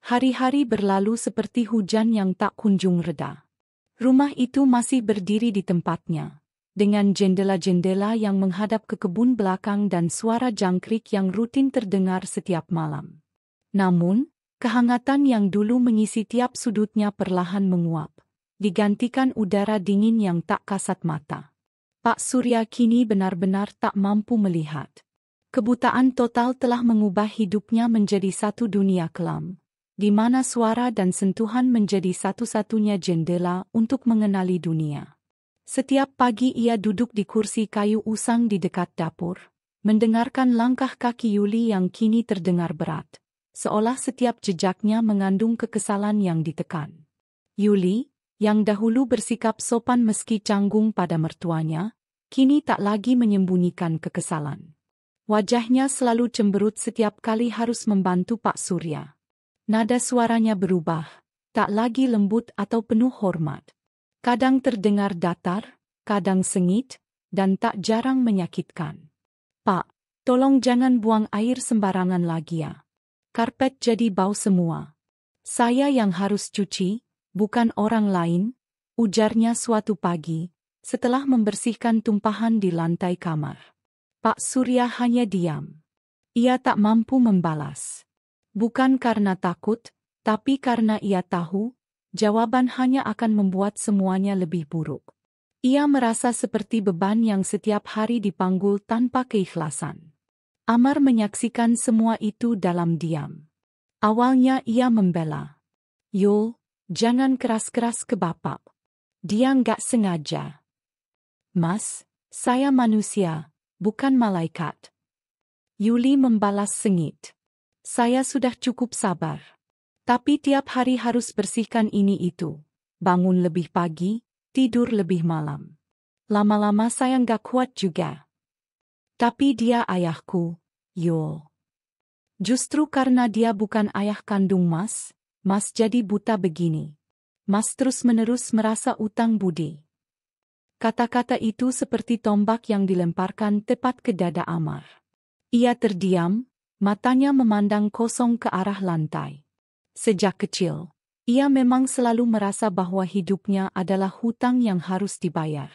Speaker 1: Hari-hari berlalu seperti hujan yang tak kunjung reda. Rumah itu masih berdiri di tempatnya, dengan jendela-jendela yang menghadap ke kebun belakang dan suara jangkrik yang rutin terdengar setiap malam. Namun, kehangatan yang dulu mengisi tiap sudutnya perlahan menguap, digantikan udara dingin yang tak kasat mata. Pak Surya kini benar-benar tak mampu melihat. Kebutaan total telah mengubah hidupnya menjadi satu dunia kelam, di mana suara dan sentuhan menjadi satu-satunya jendela untuk mengenali dunia. Setiap pagi ia duduk di kursi kayu usang di dekat dapur, mendengarkan langkah kaki Yuli yang kini terdengar berat, seolah setiap jejaknya mengandung kekesalan yang ditekan. Yuli, yang dahulu bersikap sopan meski canggung pada mertuanya, kini tak lagi menyembunyikan kekesalan. Wajahnya selalu cemberut setiap kali harus membantu Pak Surya. Nada suaranya berubah, tak lagi lembut atau penuh hormat. Kadang terdengar datar, kadang sengit, dan tak jarang menyakitkan. Pak, tolong jangan buang air sembarangan lagi ya. Karpet jadi bau semua. Saya yang harus cuci, bukan orang lain, ujarnya suatu pagi, setelah membersihkan tumpahan di lantai kamar. Pak Surya hanya diam. Ia tak mampu membalas. Bukan karena takut, tapi karena ia tahu, jawaban hanya akan membuat semuanya lebih buruk. Ia merasa seperti beban yang setiap hari dipanggul tanpa keikhlasan. Amar menyaksikan semua itu dalam diam. Awalnya ia membela. Yul, jangan keras-keras ke Bapak. Dia nggak sengaja. Mas, saya manusia, bukan malaikat. Yuli membalas sengit. Saya sudah cukup sabar. Tapi tiap hari harus bersihkan ini itu. Bangun lebih pagi, tidur lebih malam. Lama-lama saya nggak kuat juga. Tapi dia ayahku, Yul. Justru karena dia bukan ayah kandung Mas jadi buta begini. Mas terus-menerus merasa utang budi. Kata-kata itu seperti tombak yang dilemparkan tepat ke dada Amar. Ia terdiam, matanya memandang kosong ke arah lantai. Sejak kecil, ia memang selalu merasa bahwa hidupnya adalah hutang yang harus dibayar.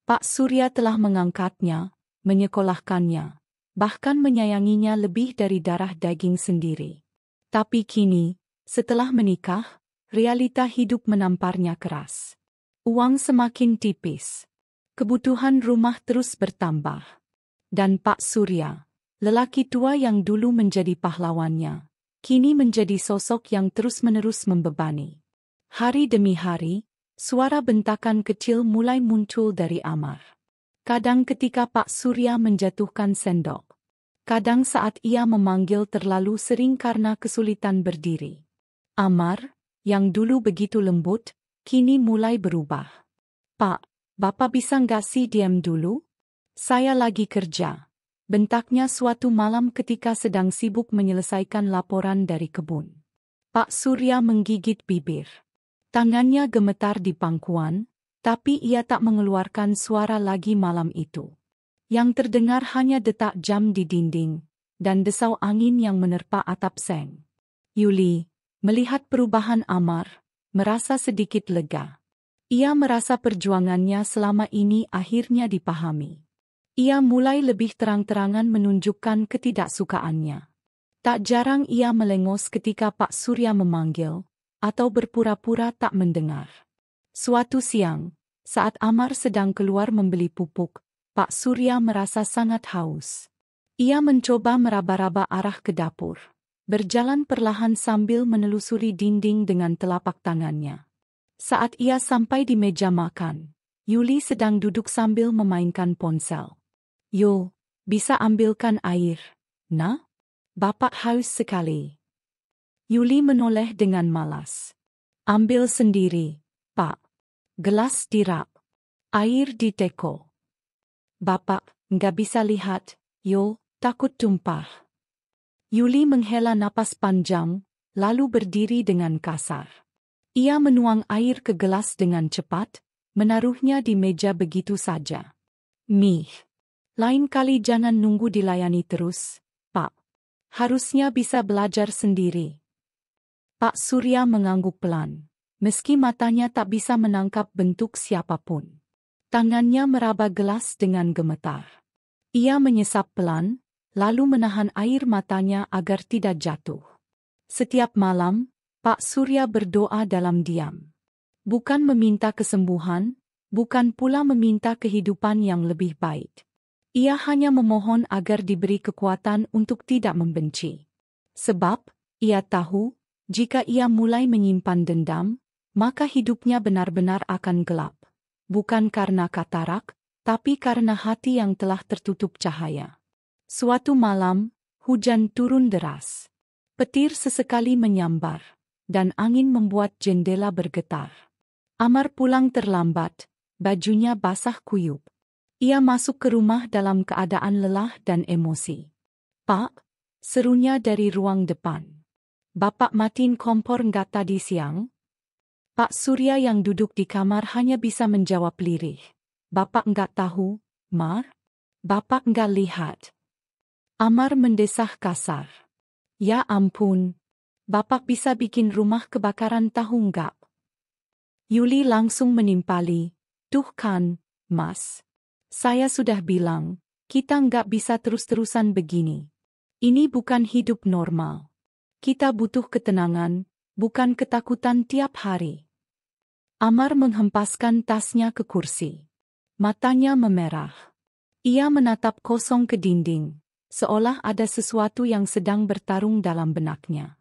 Speaker 1: Pak Surya telah mengangkatnya, menyekolahkannya, bahkan menyayanginya lebih dari darah daging sendiri. Tapi kini, setelah menikah, realita hidup menamparnya keras. Uang semakin tipis. Kebutuhan rumah terus bertambah. Dan Pak Surya, lelaki tua yang dulu menjadi pahlawannya, kini menjadi sosok yang terus-menerus membebani. Hari demi hari, suara bentakan kecil mulai muncul dari Amar. Kadang ketika Pak Surya menjatuhkan sendok. Kadang saat ia memanggil terlalu sering karena kesulitan berdiri. Amar, yang dulu begitu lembut, kini mulai berubah. Pak, Bapak bisa nggak sih diam dulu? Saya lagi kerja. Bentaknya suatu malam ketika sedang sibuk menyelesaikan laporan dari kebun. Pak Surya menggigit bibir. Tangannya gemetar di pangkuan, tapi ia tak mengeluarkan suara lagi malam itu. Yang terdengar hanya detak jam di dinding, dan desau angin yang menerpa atap seng. Yuli, melihat perubahan Amar, merasa sedikit lega. Ia merasa perjuangannya selama ini akhirnya dipahami. Ia mulai lebih terang-terangan menunjukkan ketidaksukaannya. Tak jarang ia melengos ketika Pak Surya memanggil, atau berpura-pura tak mendengar. Suatu siang, saat Amar sedang keluar membeli pupuk, Pak Surya merasa sangat haus. Ia mencoba meraba-raba arah ke dapur, berjalan perlahan sambil menelusuri dinding dengan telapak tangannya. Saat ia sampai di meja makan, Yuli sedang duduk sambil memainkan ponsel. "Yo, bisa ambilkan air, nah? Bapak haus sekali." Yuli menoleh dengan malas. "Ambil sendiri, Pak. Gelas dirap. Air di teko." "Bapak, nggak bisa lihat, yo, takut tumpah." Yuli menghela napas panjang, lalu berdiri dengan kasar. Ia menuang air ke gelas dengan cepat, menaruhnya di meja begitu saja. "Mih, lain kali jangan nunggu dilayani terus, Pak. Harusnya bisa belajar sendiri." Pak Surya mengangguk pelan, meski matanya tak bisa menangkap bentuk siapapun. Tangannya meraba gelas dengan gemetar. Ia menyesap pelan, lalu menahan air matanya agar tidak jatuh. Setiap malam, Pak Surya berdoa dalam diam. Bukan meminta kesembuhan, bukan pula meminta kehidupan yang lebih baik. Ia hanya memohon agar diberi kekuatan untuk tidak membenci. Sebab, ia tahu, jika ia mulai menyimpan dendam, maka hidupnya benar-benar akan gelap. Bukan karena katarak, tapi karena hati yang telah tertutup cahaya. Suatu malam, hujan turun deras. Petir sesekali menyambar, dan angin membuat jendela bergetar. Amar pulang terlambat, bajunya basah kuyup. Ia masuk ke rumah dalam keadaan lelah dan emosi. "Pak," serunya dari ruang depan. "Bapak matiin kompor nggak tadi siang?" Pak Surya yang duduk di kamar hanya bisa menjawab lirih. "Bapak nggak tahu, Mar? Bapak nggak lihat." Amar mendesah kasar. "Ya ampun, Bapak bisa bikin rumah kebakaran tahu nggak?" Yuli langsung menimpali, "Tuh kan, Mas. Saya sudah bilang, kita nggak bisa terus-terusan begini. Ini bukan hidup normal. Kita butuh ketenangan, bukan ketakutan tiap hari." Amar menghempaskan tasnya ke kursi. Matanya memerah. Ia menatap kosong ke dinding, seolah ada sesuatu yang sedang bertarung dalam benaknya.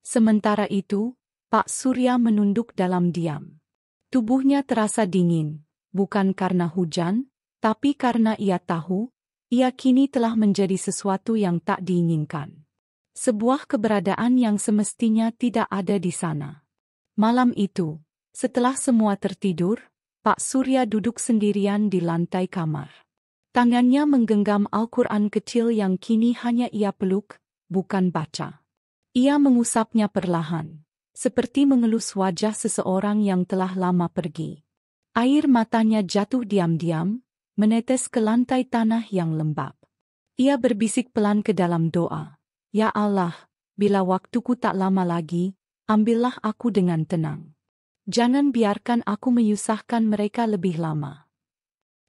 Speaker 1: Sementara itu, Pak Surya menunduk dalam diam. Tubuhnya terasa dingin, bukan karena hujan, tapi karena ia tahu, ia kini telah menjadi sesuatu yang tak diinginkan. Sebuah keberadaan yang semestinya tidak ada di sana. Malam itu, setelah semua tertidur, Pak Surya duduk sendirian di lantai kamar. Tangannya menggenggam Al-Quran kecil yang kini hanya ia peluk, bukan baca. Ia mengusapnya perlahan, seperti mengelus wajah seseorang yang telah lama pergi. Air matanya jatuh diam-diam, menetes ke lantai tanah yang lembab. Ia berbisik pelan ke dalam doa. "Ya Allah, bila waktuku tak lama lagi, ambillah aku dengan tenang. Jangan biarkan aku menyusahkan mereka lebih lama."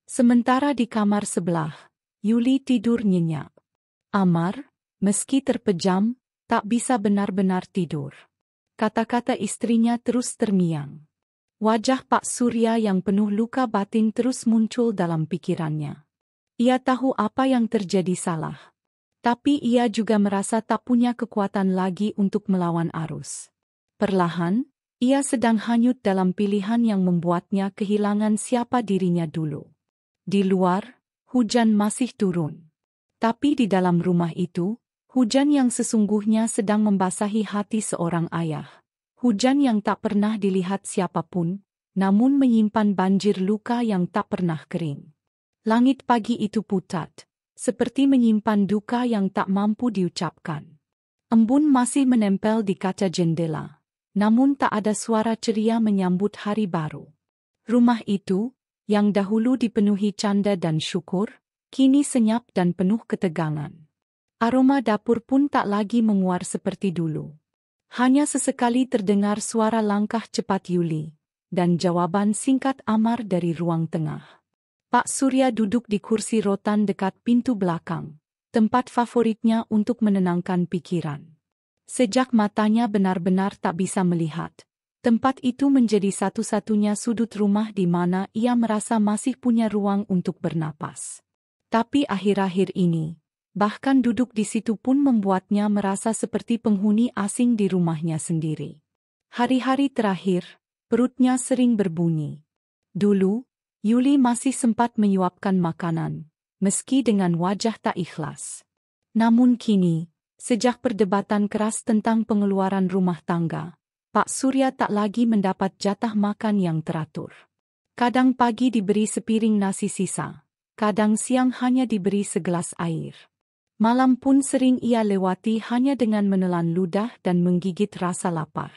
Speaker 1: Sementara di kamar sebelah, Yuli tidur nyenyak. Amar, meski terpejam, tak bisa benar-benar tidur. Kata-kata istrinya terus terngiang. Wajah Pak Surya yang penuh luka batin terus muncul dalam pikirannya. Ia tahu apa yang terjadi salah. Tapi ia juga merasa tak punya kekuatan lagi untuk melawan arus. Perlahan, ia sedang hanyut dalam pilihan yang membuatnya kehilangan siapa dirinya dulu. Di luar, hujan masih turun. Tapi di dalam rumah itu, hujan yang sesungguhnya sedang membasahi hati seorang ayah. Hujan yang tak pernah dilihat siapapun, namun menyimpan banjir luka yang tak pernah kering. Langit pagi itu pucat, seperti menyimpan duka yang tak mampu diucapkan. Embun masih menempel di kaca jendela, namun tak ada suara ceria menyambut hari baru. Rumah itu, yang dahulu dipenuhi canda dan syukur, kini senyap dan penuh ketegangan. Aroma dapur pun tak lagi menguar seperti dulu. Hanya sesekali terdengar suara langkah cepat Yuli, dan jawaban singkat Amar dari ruang tengah. Pak Surya duduk di kursi rotan dekat pintu belakang, tempat favoritnya untuk menenangkan pikiran. Sejak matanya benar-benar tak bisa melihat, tempat itu menjadi satu-satunya sudut rumah di mana ia merasa masih punya ruang untuk bernapas. Tapi akhir-akhir ini, bahkan duduk di situ pun membuatnya merasa seperti penghuni asing di rumahnya sendiri. Hari-hari terakhir, perutnya sering berbunyi. Dulu, Yuli masih sempat menyuapkan makanan, meski dengan wajah tak ikhlas. Namun kini, sejak perdebatan keras tentang pengeluaran rumah tangga, Pak Surya tak lagi mendapat jatah makan yang teratur. Kadang pagi diberi sepiring nasi sisa, kadang siang hanya diberi segelas air. Malam pun sering ia lewati hanya dengan menelan ludah dan menggigit rasa lapar.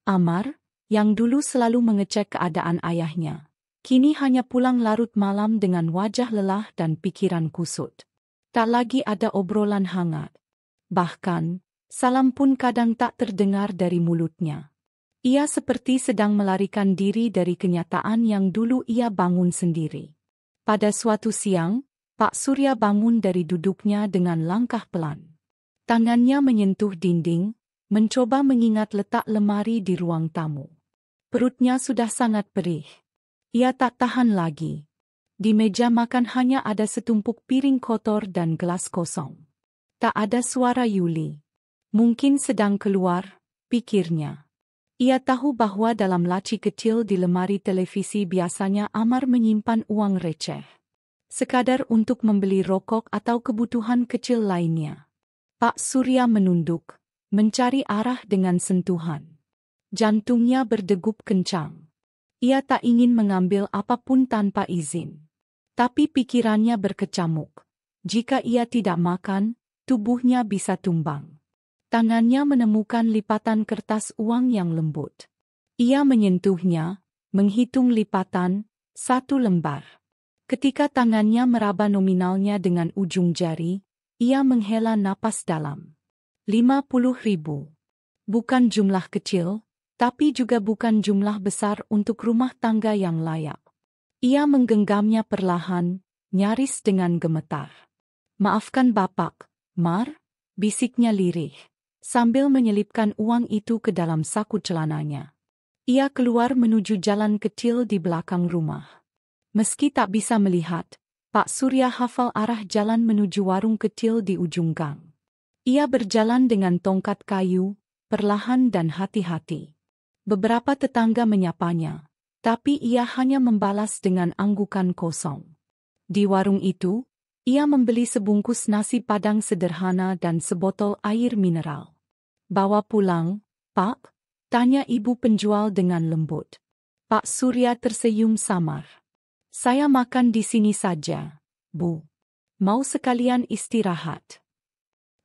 Speaker 1: Amar, yang dulu selalu mengecek keadaan ayahnya, kini hanya pulang larut malam dengan wajah lelah dan pikiran kusut. Tak lagi ada obrolan hangat. Bahkan, salam pun kadang tak terdengar dari mulutnya. Ia seperti sedang melarikan diri dari kenyataan yang dulu ia bangun sendiri. Pada suatu siang, Pak Surya bangun dari duduknya dengan langkah pelan. Tangannya menyentuh dinding, mencoba mengingat letak lemari di ruang tamu. Perutnya sudah sangat perih. Ia tak tahan lagi. Di meja makan hanya ada setumpuk piring kotor dan gelas kosong. Tak ada suara Yuli. Mungkin sedang keluar, pikirnya. Ia tahu bahwa dalam laci kecil di lemari televisi biasanya Amar menyimpan uang receh. Sekadar untuk membeli rokok atau kebutuhan kecil lainnya. Pak Surya menunduk, mencari arah dengan sentuhan. Jantungnya berdegup kencang. Ia tak ingin mengambil apapun tanpa izin. Tapi pikirannya berkecamuk. Jika ia tidak makan, tubuhnya bisa tumbang. Tangannya menemukan lipatan kertas uang yang lembut. Ia menyentuhnya, menghitung lipatan, 1 lembar. Ketika tangannya meraba nominalnya dengan ujung jari, ia menghela napas dalam. 50.000. Bukan jumlah kecil, tapi juga bukan jumlah besar untuk rumah tangga yang layak. Ia menggenggamnya perlahan, nyaris dengan gemetar. "Maafkan Bapak, Mar," bisiknya lirih, sambil menyelipkan uang itu ke dalam saku celananya. Ia keluar menuju jalan kecil di belakang rumah. Meski tak bisa melihat, Pak Surya hafal arah jalan menuju warung kecil di ujung gang. Ia berjalan dengan tongkat kayu, perlahan dan hati-hati. Beberapa tetangga menyapanya, tapi ia hanya membalas dengan anggukan kosong. Di warung itu, ia membeli sebungkus nasi padang sederhana dan sebotol air mineral. "Bawa pulang, Pak?" tanya ibu penjual dengan lembut. Pak Surya tersenyum samar. "Saya makan di sini saja, Bu. Mau sekalian istirahat?"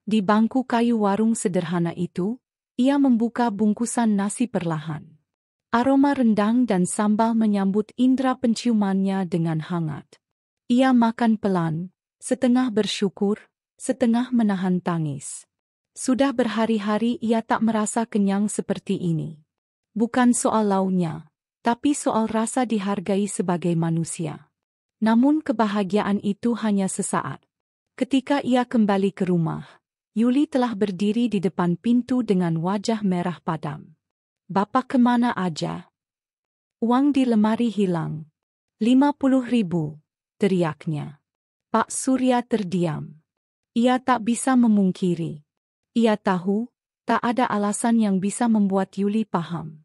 Speaker 1: Di bangku kayu warung sederhana itu, ia membuka bungkusan nasi perlahan. Aroma rendang dan sambal menyambut indera penciumannya dengan hangat. Ia makan pelan, setengah bersyukur, setengah menahan tangis. Sudah berhari-hari ia tak merasa kenyang seperti ini. Bukan soal lauknya, tapi soal rasa dihargai sebagai manusia. Namun kebahagiaan itu hanya sesaat. Ketika ia kembali ke rumah, Yuli telah berdiri di depan pintu dengan wajah merah padam. "Bapak kemana aja?" "Uang di lemari hilang." 50.000, teriaknya. Pak Surya terdiam. Ia tak bisa memungkiri. Ia tahu, tak ada alasan yang bisa membuat Yuli paham.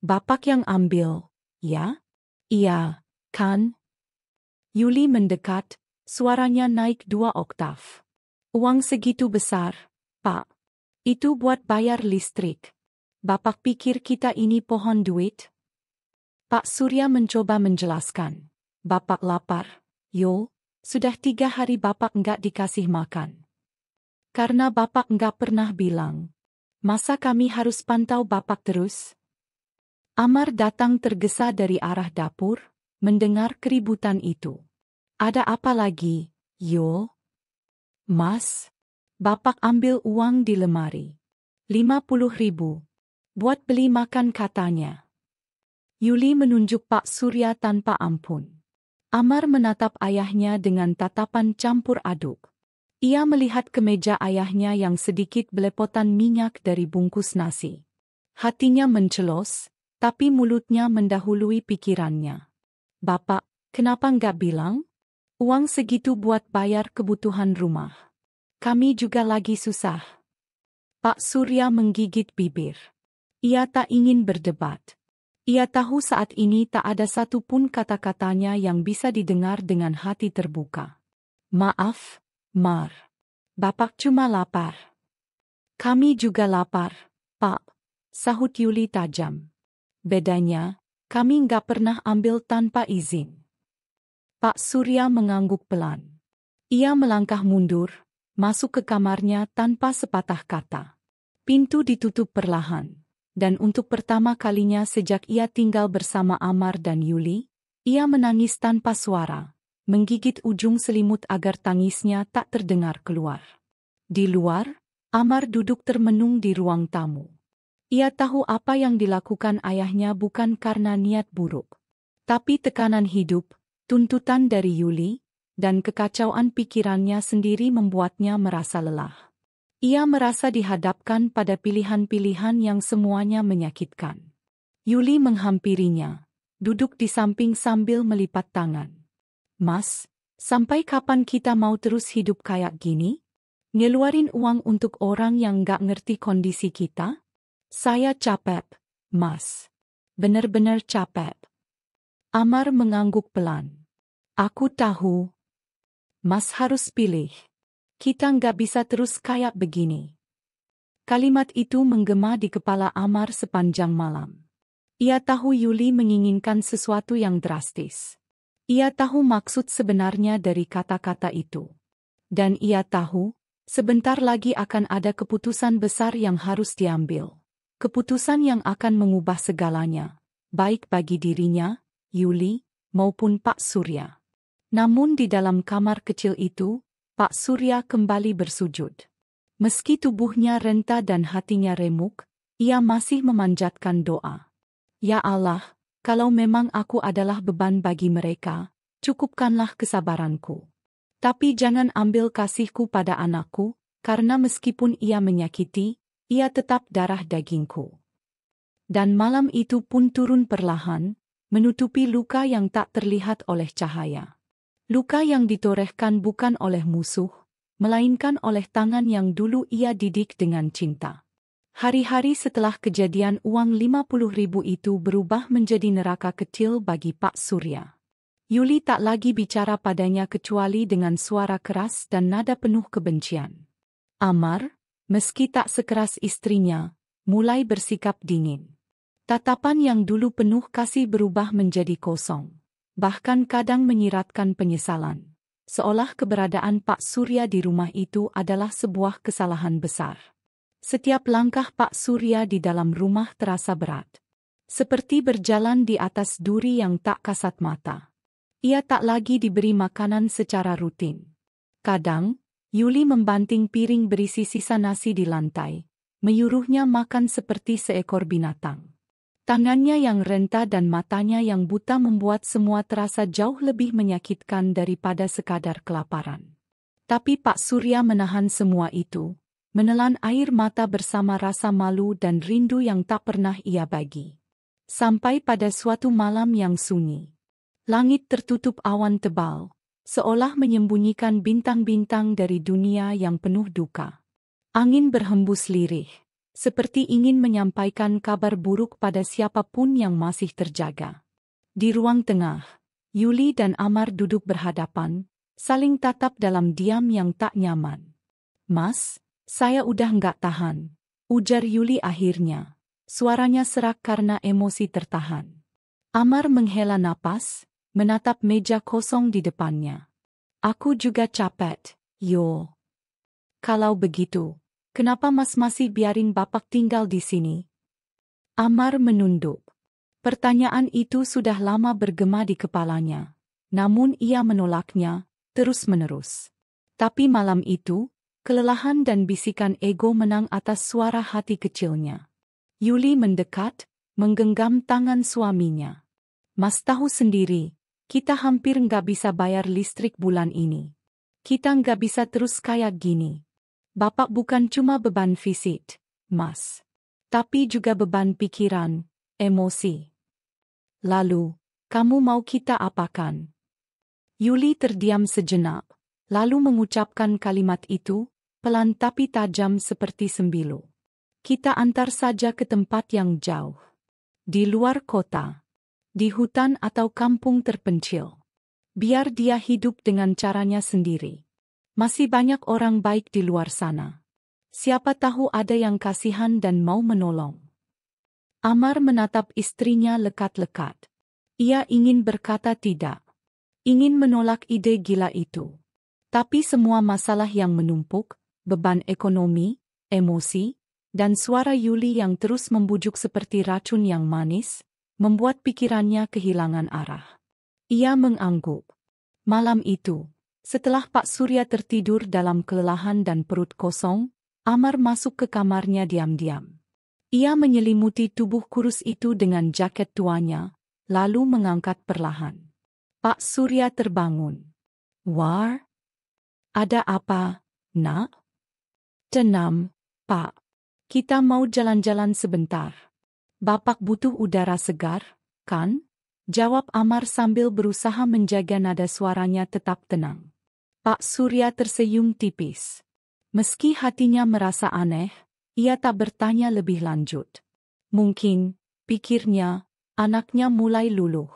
Speaker 1: "Bapak yang ambil, ya?" "Iya, kan?" Yuli mendekat, suaranya naik 2 oktav. "Uang segitu besar, Pak. Itu buat bayar listrik. Bapak pikir kita ini pohon duit?" Pak Surya mencoba menjelaskan. Bapak lapar, yo, sudah 3 hari Bapak enggak dikasih makan. Karena Bapak enggak pernah bilang. Masa kami harus pantau Bapak terus? Amar datang tergesa dari arah dapur, mendengar keributan itu. Ada apa lagi, yo? Mas, Bapak ambil uang di lemari. 50.000. Buat beli makan katanya. Yuli menunjuk Pak Surya tanpa ampun. Amar menatap ayahnya dengan tatapan campur aduk. Ia melihat ke meja ayahnya yang sedikit belepotan minyak dari bungkus nasi. Hatinya mencelos, tapi mulutnya mendahului pikirannya. Bapak, kenapa nggak bilang? Uang segitu buat bayar kebutuhan rumah. Kami juga lagi susah. Pak Surya menggigit bibir. Ia tak ingin berdebat. Ia tahu saat ini tak ada satupun kata-katanya yang bisa didengar dengan hati terbuka. Maaf, Mar. Bapak cuma lapar. Kami juga lapar, Pak, sahut Yuli tajam. Bedanya, kami nggak pernah ambil tanpa izin. Pak Surya mengangguk pelan. Ia melangkah mundur, masuk ke kamarnya tanpa sepatah kata. Pintu ditutup perlahan. Dan untuk pertama kalinya sejak ia tinggal bersama Amar dan Yuli, ia menangis tanpa suara, menggigit ujung selimut agar tangisnya tak terdengar keluar. Di luar, Amar duduk termenung di ruang tamu. Ia tahu apa yang dilakukan ayahnya bukan karena niat buruk. Tapi tekanan hidup, tuntutan dari Yuli, dan kekacauan pikirannya sendiri membuatnya merasa lelah. Ia merasa dihadapkan pada pilihan-pilihan yang semuanya menyakitkan. Yuli menghampirinya, duduk di samping sambil melipat tangan. Mas, sampai kapan kita mau terus hidup kayak gini? Ngeluarin uang untuk orang yang gak ngerti kondisi kita? Saya capek, Mas. Bener-bener capek. Amar mengangguk pelan. Aku tahu. Mas harus pilih. Kita nggak bisa terus kayak begini. Kalimat itu menggema di kepala Amar sepanjang malam. Ia tahu Yuli menginginkan sesuatu yang drastis. Ia tahu maksud sebenarnya dari kata-kata itu. Dan ia tahu, sebentar lagi akan ada keputusan besar yang harus diambil. Keputusan yang akan mengubah segalanya, baik bagi dirinya, Yuli, maupun Pak Surya. Namun di dalam kamar kecil itu, Pak Surya kembali bersujud. Meski tubuhnya renta dan hatinya remuk, ia masih memanjatkan doa. Ya Allah, kalau memang aku adalah beban bagi mereka, cukupkanlah kesabaranku. Tapi jangan ambil kasihku pada anakku, karena meskipun ia menyakiti, ia tetap darah dagingku. Dan malam itu pun turun perlahan, menutupi luka yang tak terlihat oleh cahaya. Luka yang ditorehkan bukan oleh musuh, melainkan oleh tangan yang dulu ia didik dengan cinta. Hari-hari setelah kejadian uang 50.000 itu berubah menjadi neraka kecil bagi Pak Surya. Yuli tak lagi bicara padanya kecuali dengan suara keras dan nada penuh kebencian. Amar, meski tak sekeras istrinya, mulai bersikap dingin. Tatapan yang dulu penuh kasih berubah menjadi kosong. Bahkan kadang menyiratkan penyesalan. Seolah keberadaan Pak Surya di rumah itu adalah sebuah kesalahan besar. Setiap langkah Pak Surya di dalam rumah terasa berat. Seperti berjalan di atas duri yang tak kasat mata. Ia tak lagi diberi makanan secara rutin. Kadang, Yuli membanting piring berisi sisa nasi di lantai, menyuruhnya makan seperti seekor binatang. Tangannya yang renta dan matanya yang buta membuat semua terasa jauh lebih menyakitkan daripada sekadar kelaparan. Tapi Pak Surya menahan semua itu, menelan air mata bersama rasa malu dan rindu yang tak pernah ia bagi. Sampai pada suatu malam yang sunyi. Langit tertutup awan tebal, seolah menyembunyikan bintang-bintang dari dunia yang penuh duka. Angin berhembus lirih. Seperti ingin menyampaikan kabar buruk pada siapapun yang masih terjaga. Di ruang tengah, Yuli dan Amar duduk berhadapan, saling tatap dalam diam yang tak nyaman. Mas, saya udah nggak tahan, ujar Yuli akhirnya. Suaranya serak karena emosi tertahan. Amar menghela napas, menatap meja kosong di depannya. Aku juga capek, yo. Kalau begitu, kenapa Mas masih biarin Bapak tinggal di sini? Amar menunduk. Pertanyaan itu sudah lama bergema di kepalanya. Namun ia menolaknya, terus-menerus. Tapi malam itu, kelelahan dan bisikan ego menang atas suara hati kecilnya. Yuli mendekat, menggenggam tangan suaminya. Mas tahu sendiri, kita hampir nggak bisa bayar listrik bulan ini. Kita nggak bisa terus kayak gini. Bapak bukan cuma beban fisik, Mas. Tapi juga beban pikiran, emosi. Lalu, kamu mau kita apakan? Yuli terdiam sejenak, lalu mengucapkan kalimat itu, pelan tapi tajam seperti sembilu. Kita antar saja ke tempat yang jauh. Di luar kota. Di hutan atau kampung terpencil. Biar dia hidup dengan caranya sendiri. Masih banyak orang baik di luar sana. Siapa tahu ada yang kasihan dan mau menolong. Amar menatap istrinya lekat-lekat. Ia ingin berkata tidak. Ingin menolak ide gila itu. Tapi semua masalah yang menumpuk, beban ekonomi, emosi, dan suara Yuli yang terus membujuk seperti racun yang manis, membuat pikirannya kehilangan arah. Ia mengangguk. Malam itu, setelah Pak Surya tertidur dalam kelelahan dan perut kosong, Amar masuk ke kamarnya diam-diam. Ia menyelimuti tubuh kurus itu dengan jaket tuanya, lalu mengangkat perlahan. Pak Surya terbangun. War? Ada apa, nak? Tenang, Pak. Kita mau jalan-jalan sebentar. Bapak butuh udara segar, kan? Jawab Amar sambil berusaha menjaga nada suaranya tetap tenang. Pak Surya tersenyum tipis. Meski hatinya merasa aneh, ia tak bertanya lebih lanjut. Mungkin, pikirnya, anaknya mulai luluh.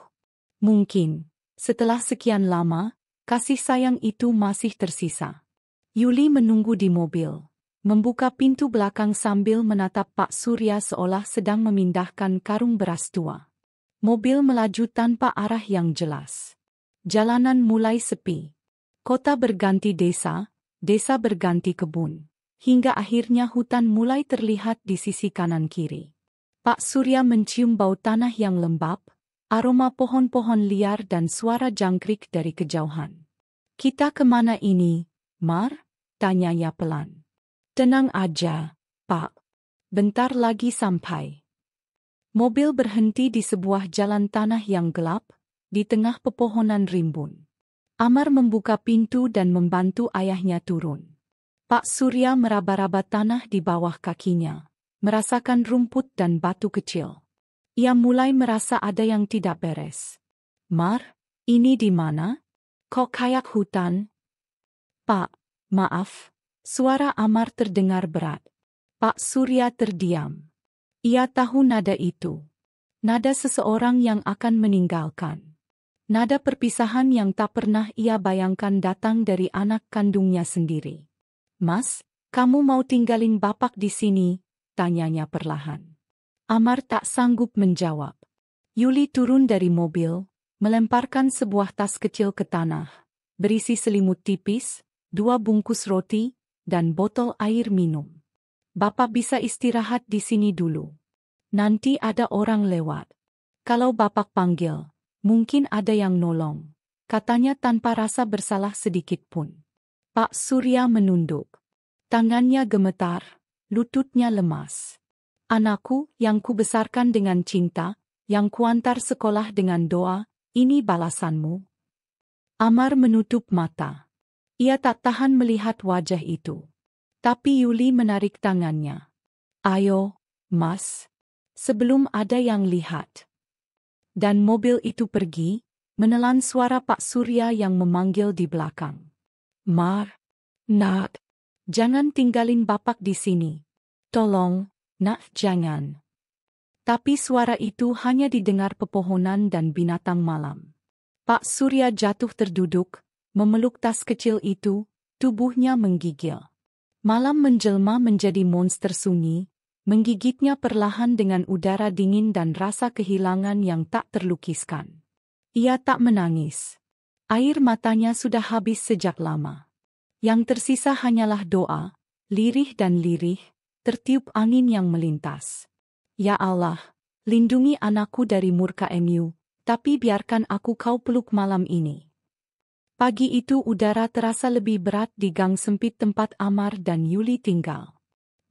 Speaker 1: Mungkin, setelah sekian lama, kasih sayang itu masih tersisa. Yuli menunggu di mobil. Membuka pintu belakang sambil menatap Pak Surya seolah sedang memindahkan karung beras tua. Mobil melaju tanpa arah yang jelas. Jalanan mulai sepi. Kota berganti desa, desa berganti kebun. Hingga akhirnya hutan mulai terlihat di sisi kanan kiri. Pak Surya mencium bau tanah yang lembab, aroma pohon-pohon liar dan suara jangkrik dari kejauhan. Kita kemana ini, Mar? Tanyanya pelan. Tenang aja, Pak. Bentar lagi sampai. Mobil berhenti di sebuah jalan tanah yang gelap, di tengah pepohonan rimbun. Amar membuka pintu dan membantu ayahnya turun. Pak Surya meraba-raba tanah di bawah kakinya, merasakan rumput dan batu kecil. Ia mulai merasa ada yang tidak beres. Mar, ini di mana? Kok kayak hutan? Pak, maaf. Suara Amar terdengar berat. Pak Surya terdiam. Ia tahu nada itu. Nada seseorang yang akan meninggalkan. Nada perpisahan yang tak pernah ia bayangkan datang dari anak kandungnya sendiri. Mas, kamu mau tinggalin Bapak di sini? Tanyanya perlahan. Amar tak sanggup menjawab. Yuli turun dari mobil, melemparkan sebuah tas kecil ke tanah, berisi selimut tipis, 2 bungkus roti, dan botol air minum. Bapak bisa istirahat di sini dulu. Nanti ada orang lewat. Kalau Bapak panggil, mungkin ada yang nolong. Katanya tanpa rasa bersalah sedikit pun. Pak Surya menunduk. Tangannya gemetar, lututnya lemas. Anakku yang kubesarkan dengan cinta, yang kuantar sekolah dengan doa, ini balasanmu. Amar menutup mata. Ia tak tahan melihat wajah itu. Tapi Yuli menarik tangannya. Ayo, Mas. Sebelum ada yang lihat. Dan mobil itu pergi, menelan suara Pak Surya yang memanggil di belakang. Mar, Nak, jangan tinggalin Bapak di sini. Tolong, Nak, jangan. Tapi suara itu hanya didengar pepohonan dan binatang malam. Pak Surya jatuh terduduk, memeluk tas kecil itu, tubuhnya menggigil. Malam menjelma menjadi monster sunyi, menggigitnya perlahan dengan udara dingin dan rasa kehilangan yang tak terlukiskan. Ia tak menangis. Air matanya sudah habis sejak lama. Yang tersisa hanyalah doa, lirih dan lirih, tertiup angin yang melintas. Ya Allah, lindungi anakku dari murka MU, tapi biarkan aku kau peluk malam ini. Pagi itu udara terasa lebih berat di gang sempit tempat Amar dan Yuli tinggal.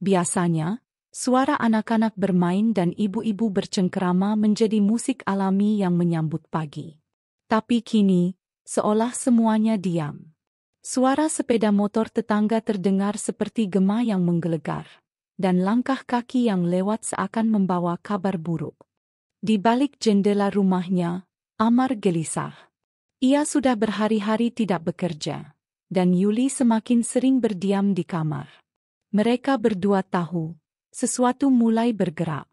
Speaker 1: Biasanya, suara anak-anak bermain dan ibu-ibu bercengkerama menjadi musik alami yang menyambut pagi. Tapi kini, seolah semuanya diam. Suara sepeda motor tetangga terdengar seperti gema yang menggelegar, dan langkah kaki yang lewat seakan membawa kabar buruk. Di balik jendela rumahnya, Amar gelisah. Ia sudah berhari-hari tidak bekerja, dan Yuli semakin sering berdiam di kamar. Mereka berdua tahu, sesuatu mulai bergerak.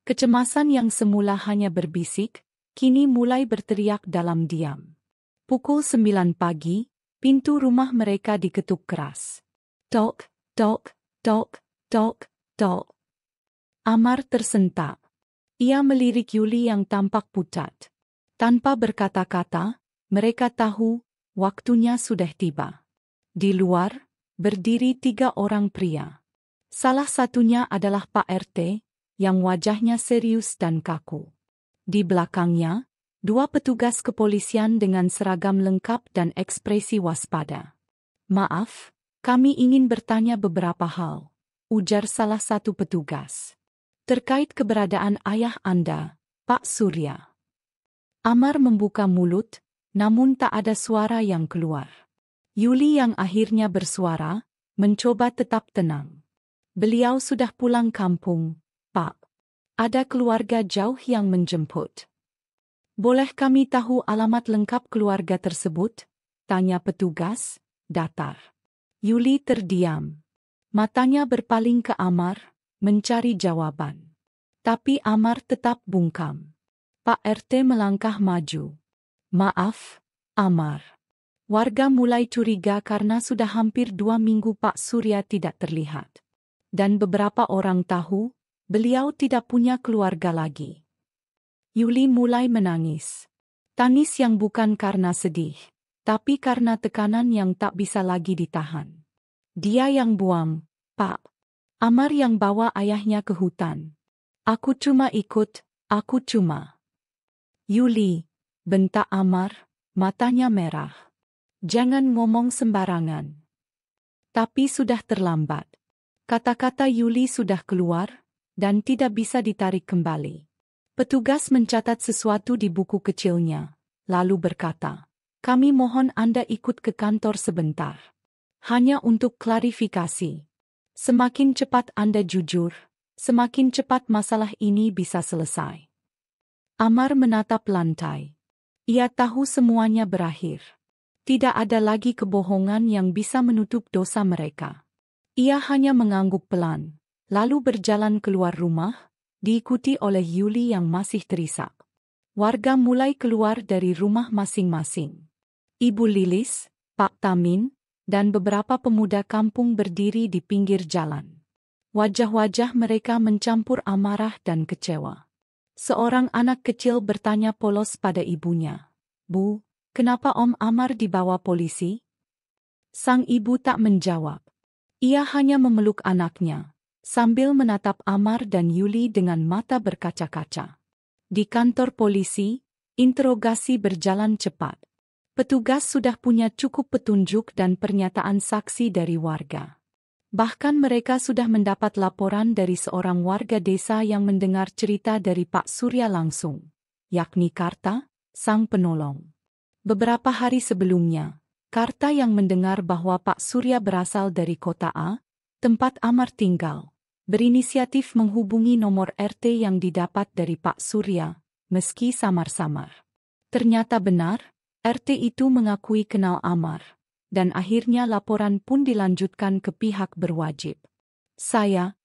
Speaker 1: Kecemasan yang semula hanya berbisik, kini mulai berteriak dalam diam. Pukul 9 pagi, pintu rumah mereka diketuk keras. Tok, tok, tok, tok, tok. Amar tersentak. Ia melirik Yuli yang tampak pucat. Tanpa berkata-kata, mereka tahu, waktunya sudah tiba. Di luar, berdiri 3 orang pria. Salah satunya adalah Pak RT, yang wajahnya serius dan kaku. Di belakangnya, 2 petugas kepolisian dengan seragam lengkap dan ekspresi waspada. Maaf, kami ingin bertanya beberapa hal, ujar salah satu petugas. Terkait keberadaan ayah Anda, Pak Surya. Amar membuka mulut, namun tak ada suara yang keluar. Yuli yang akhirnya bersuara, mencoba tetap tenang. Beliau sudah pulang kampung, Pak. Ada keluarga jauh yang menjemput. Boleh kami tahu alamat lengkap keluarga tersebut? Tanya petugas, datar. Yuli terdiam. Matanya berpaling ke Amar, mencari jawaban. Tapi Amar tetap bungkam. Pak RT melangkah maju. Maaf, Amar. Warga mulai curiga karena sudah hampir 2 minggu Pak Surya tidak terlihat. Dan beberapa orang tahu, beliau tidak punya keluarga lagi. Yuli mulai menangis. Tangis yang bukan karena sedih, tapi karena tekanan yang tak bisa lagi ditahan. Dia yang buang, Pak. Amar yang bawa ayahnya ke hutan. Aku cuma ikut, aku cuma. Yuli, bentak Amar, matanya merah. Jangan ngomong sembarangan. Tapi sudah terlambat. Kata-kata Yuli sudah keluar, dan tidak bisa ditarik kembali. Petugas mencatat sesuatu di buku kecilnya, lalu berkata, kami mohon Anda ikut ke kantor sebentar. Hanya untuk klarifikasi. Semakin cepat Anda jujur, semakin cepat masalah ini bisa selesai. Amar menatap lantai. Ia tahu semuanya berakhir. Tidak ada lagi kebohongan yang bisa menutup dosa mereka. Ia hanya mengangguk pelan, lalu berjalan keluar rumah, diikuti oleh Yuli yang masih terisak. Warga mulai keluar dari rumah masing-masing. Ibu Lilis, Pak Tamin, dan beberapa pemuda kampung berdiri di pinggir jalan. Wajah-wajah mereka mencampur amarah dan kecewa. Seorang anak kecil bertanya polos pada ibunya, Bu, kenapa Om Amar dibawa polisi? Sang ibu tak menjawab. Ia hanya memeluk anaknya, sambil menatap Amar dan Yuli dengan mata berkaca-kaca. Di kantor polisi, interogasi berjalan cepat. Petugas sudah punya cukup petunjuk dan pernyataan saksi dari warga. Bahkan mereka sudah mendapat laporan dari seorang warga desa yang mendengar cerita dari Pak Surya langsung, yakni Karta, sang penolong. Beberapa hari sebelumnya, Karta yang mendengar bahwa Pak Surya berasal dari kota A, tempat Amar tinggal, berinisiatif menghubungi nomor RT yang didapat dari Pak Surya, meski samar-samar. Ternyata benar, RT itu mengakui kenal Amar, dan akhirnya laporan pun dilanjutkan ke pihak berwajib. Saya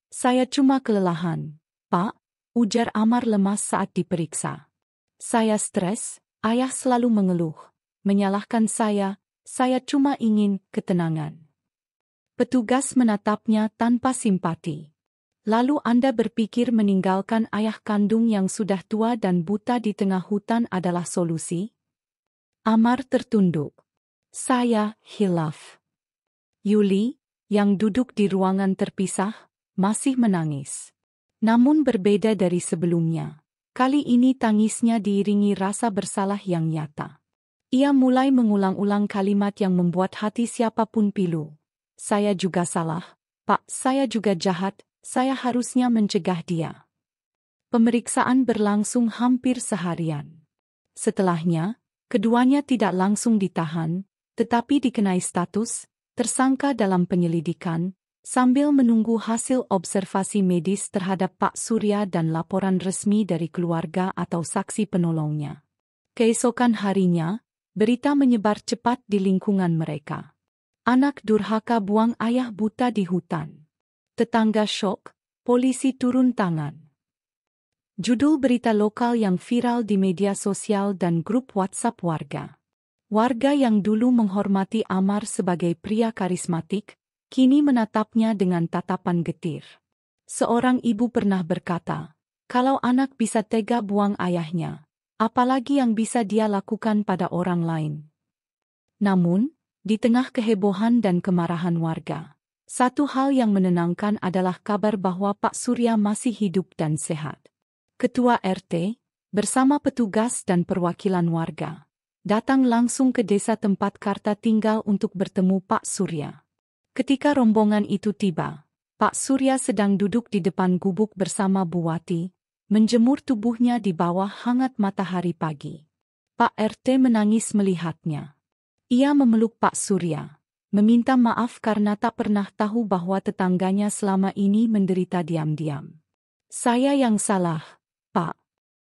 Speaker 1: cuma kelelahan, Pak, ujar Amar lemas saat diperiksa. Saya stres, ayah selalu mengeluh, menyalahkan saya cuma ingin ketenangan. Petugas menatapnya tanpa simpati. Lalu Anda berpikir meninggalkan ayah kandung yang sudah tua dan buta di tengah hutan adalah solusi? Amar tertunduk. Saya hilaf. Yuli, yang duduk di ruangan terpisah, masih menangis. Namun berbeda dari sebelumnya. Kali ini tangisnya diiringi rasa bersalah yang nyata. Ia mulai mengulang-ulang kalimat yang membuat hati siapapun pilu. Saya juga salah, Pak, saya juga jahat, saya harusnya mencegah dia. Pemeriksaan berlangsung hampir seharian. Setelahnya, keduanya tidak langsung ditahan, tetapi dikenai status tersangka dalam penyelidikan, sambil menunggu hasil observasi medis terhadap Pak Surya dan laporan resmi dari keluarga atau saksi penolongnya. Keesokan harinya, berita menyebar cepat di lingkungan mereka. Anak durhaka buang ayah buta di hutan. Tetangga syok, polisi turun tangan. Judul berita lokal yang viral di media sosial dan grup WhatsApp warga. Warga yang dulu menghormati Amar sebagai pria karismatik, kini menatapnya dengan tatapan getir. Seorang ibu pernah berkata, kalau anak bisa tega buang ayahnya, apalagi yang bisa dia lakukan pada orang lain. Namun, di tengah kehebohan dan kemarahan warga, satu hal yang menenangkan adalah kabar bahwa Pak Surya masih hidup dan sehat. Ketua RT, bersama petugas dan perwakilan warga, datang langsung ke desa tempat Karta tinggal untuk bertemu Pak Surya. Ketika rombongan itu tiba, Pak Surya sedang duduk di depan gubuk bersama Bu Wati, menjemur tubuhnya di bawah hangat matahari pagi. Pak RT menangis melihatnya. Ia memeluk Pak Surya, meminta maaf karena tak pernah tahu bahwa tetangganya selama ini menderita diam-diam. Saya yang salah, Pak.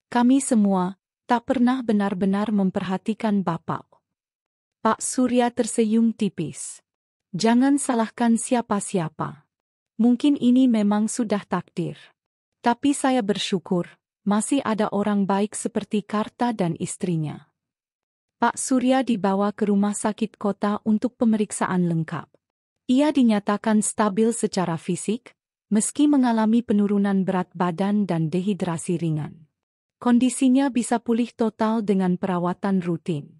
Speaker 1: Kami semua tak pernah benar-benar memperhatikan Bapak. Pak Surya tersenyum tipis. Jangan salahkan siapa-siapa. Mungkin ini memang sudah takdir. Tapi saya bersyukur, masih ada orang baik seperti Karta dan istrinya. Pak Surya dibawa ke rumah sakit kota untuk pemeriksaan lengkap. Ia dinyatakan stabil secara fisik, meski mengalami penurunan berat badan dan dehidrasi ringan. Kondisinya bisa pulih total dengan perawatan rutin.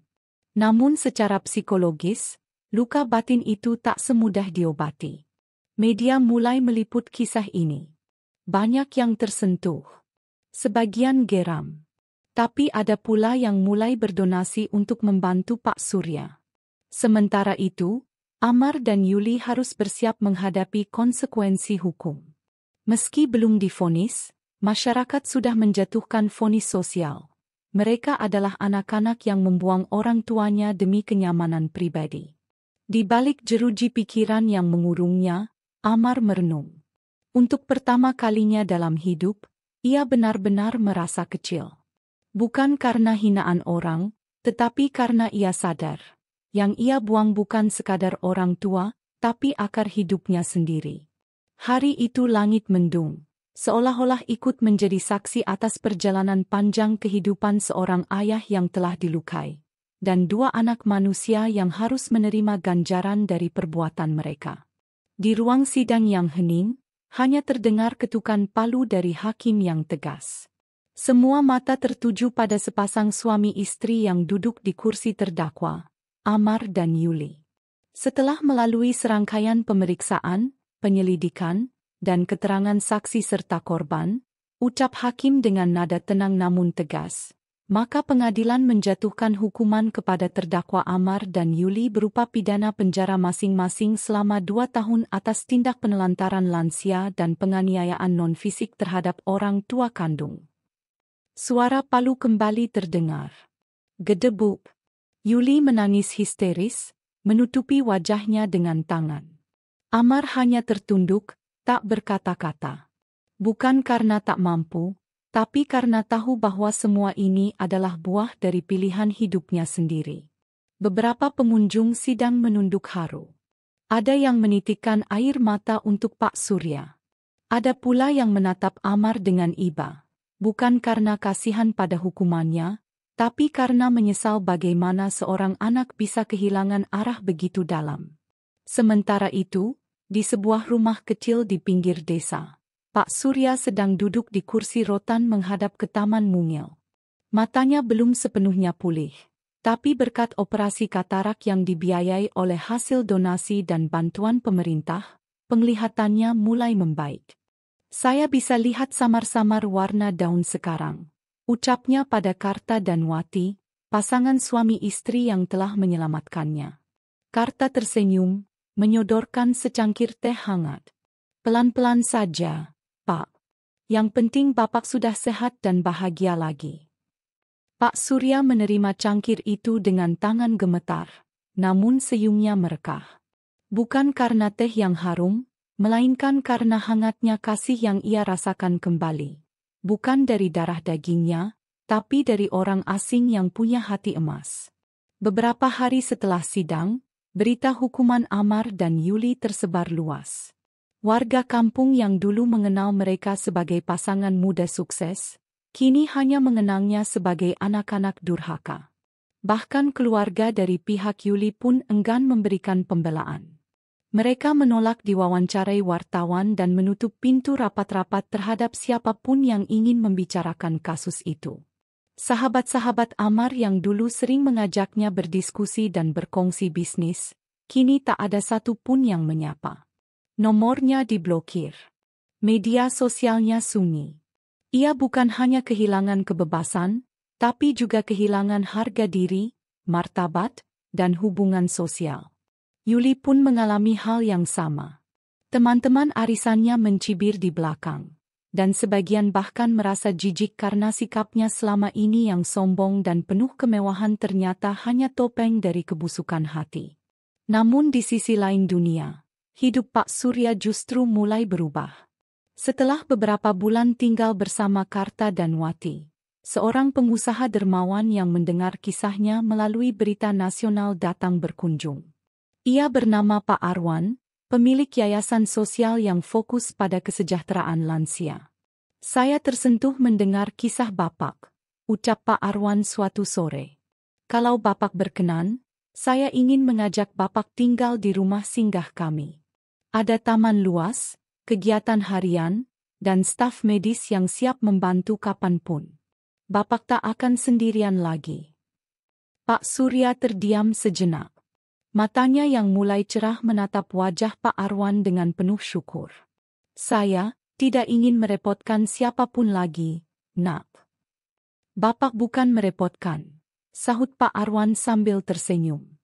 Speaker 1: Namun secara psikologis, luka batin itu tak semudah diobati. Media mulai meliput kisah ini. Banyak yang tersentuh. Sebagian geram. Tapi ada pula yang mulai berdonasi untuk membantu Pak Surya. Sementara itu, Amar dan Yuli harus bersiap menghadapi konsekuensi hukum. Meski belum divonis, masyarakat sudah menjatuhkan vonis sosial. Mereka adalah anak-anak yang membuang orang tuanya demi kenyamanan pribadi. Di balik jeruji pikiran yang mengurungnya, Amar merenung. Untuk pertama kalinya dalam hidup, ia benar-benar merasa kecil. Bukan karena hinaan orang, tetapi karena ia sadar. Yang ia buang bukan sekadar orang tua, tapi akar hidupnya sendiri. Hari itu langit mendung, seolah-olah ikut menjadi saksi atas perjalanan panjang kehidupan seorang ayah yang telah dilukai, dan dua anak manusia yang harus menerima ganjaran dari perbuatan mereka. Di ruang sidang yang hening, hanya terdengar ketukan palu dari hakim yang tegas. Semua mata tertuju pada sepasang suami istri yang duduk di kursi terdakwa, Amar dan Yuli. Setelah melalui serangkaian pemeriksaan, penyelidikan, dan keterangan saksi serta korban, ucap hakim dengan nada tenang namun tegas, maka pengadilan menjatuhkan hukuman kepada terdakwa Amar dan Yuli berupa pidana penjara masing-masing selama 2 tahun atas tindak penelantaran lansia dan penganiayaan non-fisik terhadap orang tua kandung. Suara palu kembali terdengar. Gedebuk. Yuli menangis histeris, menutupi wajahnya dengan tangan. Amar hanya tertunduk, tak berkata-kata. Bukan karena tak mampu, tapi karena tahu bahwa semua ini adalah buah dari pilihan hidupnya sendiri. Beberapa pengunjung sidang menunduk haru. Ada yang menitikkan air mata untuk Pak Surya. Ada pula yang menatap Amar dengan iba. Bukan karena kasihan pada hukumannya, tapi karena menyesal bagaimana seorang anak bisa kehilangan arah begitu dalam. Sementara itu, di sebuah rumah kecil di pinggir desa, Pak Surya sedang duduk di kursi rotan menghadap ke taman mungil. Matanya belum sepenuhnya pulih, tapi berkat operasi katarak yang dibiayai oleh hasil donasi dan bantuan pemerintah, penglihatannya mulai membaik. Saya bisa lihat samar-samar warna daun sekarang, ucapnya pada Karta dan Wati, pasangan suami istri yang telah menyelamatkannya. Karta tersenyum, menyodorkan secangkir teh hangat. Pelan-pelan saja, Pak. Yang penting Bapak sudah sehat dan bahagia lagi. Pak Surya menerima cangkir itu dengan tangan gemetar, namun senyumnya merekah. Bukan karena teh yang harum, melainkan karena hangatnya kasih yang ia rasakan kembali. Bukan dari darah dagingnya, tapi dari orang asing yang punya hati emas. Beberapa hari setelah sidang, berita hukuman Amar dan Yuli tersebar luas. Warga kampung yang dulu mengenal mereka sebagai pasangan muda sukses, kini hanya mengenangnya sebagai anak-anak durhaka. Bahkan keluarga dari pihak Yuli pun enggan memberikan pembelaan. Mereka menolak diwawancarai wartawan dan menutup pintu rapat-rapat terhadap siapapun yang ingin membicarakan kasus itu. Sahabat-sahabat Amar yang dulu sering mengajaknya berdiskusi dan berkongsi bisnis, kini tak ada satu pun yang menyapa. Nomornya diblokir. Media sosialnya sunyi. Ia bukan hanya kehilangan kebebasan, tapi juga kehilangan harga diri, martabat, dan hubungan sosial. Yuli pun mengalami hal yang sama. Teman-teman arisannya mencibir di belakang, dan sebagian bahkan merasa jijik karena sikapnya selama ini yang sombong dan penuh kemewahan ternyata hanya topeng dari kebusukan hati. Namun di sisi lain dunia, hidup Pak Surya justru mulai berubah. Setelah beberapa bulan tinggal bersama Karta dan Wati, seorang pengusaha dermawan yang mendengar kisahnya melalui berita nasional datang berkunjung. Ia bernama Pak Arwan, pemilik yayasan sosial yang fokus pada kesejahteraan lansia. Saya tersentuh mendengar kisah Bapak, ucap Pak Arwan suatu sore. Kalau Bapak berkenan, saya ingin mengajak Bapak tinggal di rumah singgah kami. Ada taman luas, kegiatan harian, dan staf medis yang siap membantu kapanpun. Bapak tak akan sendirian lagi. Pak Surya terdiam sejenak. Matanya yang mulai cerah menatap wajah Pak Arwan dengan penuh syukur. Saya tidak ingin merepotkan siapapun lagi, Nak. Bapak bukan merepotkan, sahut Pak Arwan sambil tersenyum.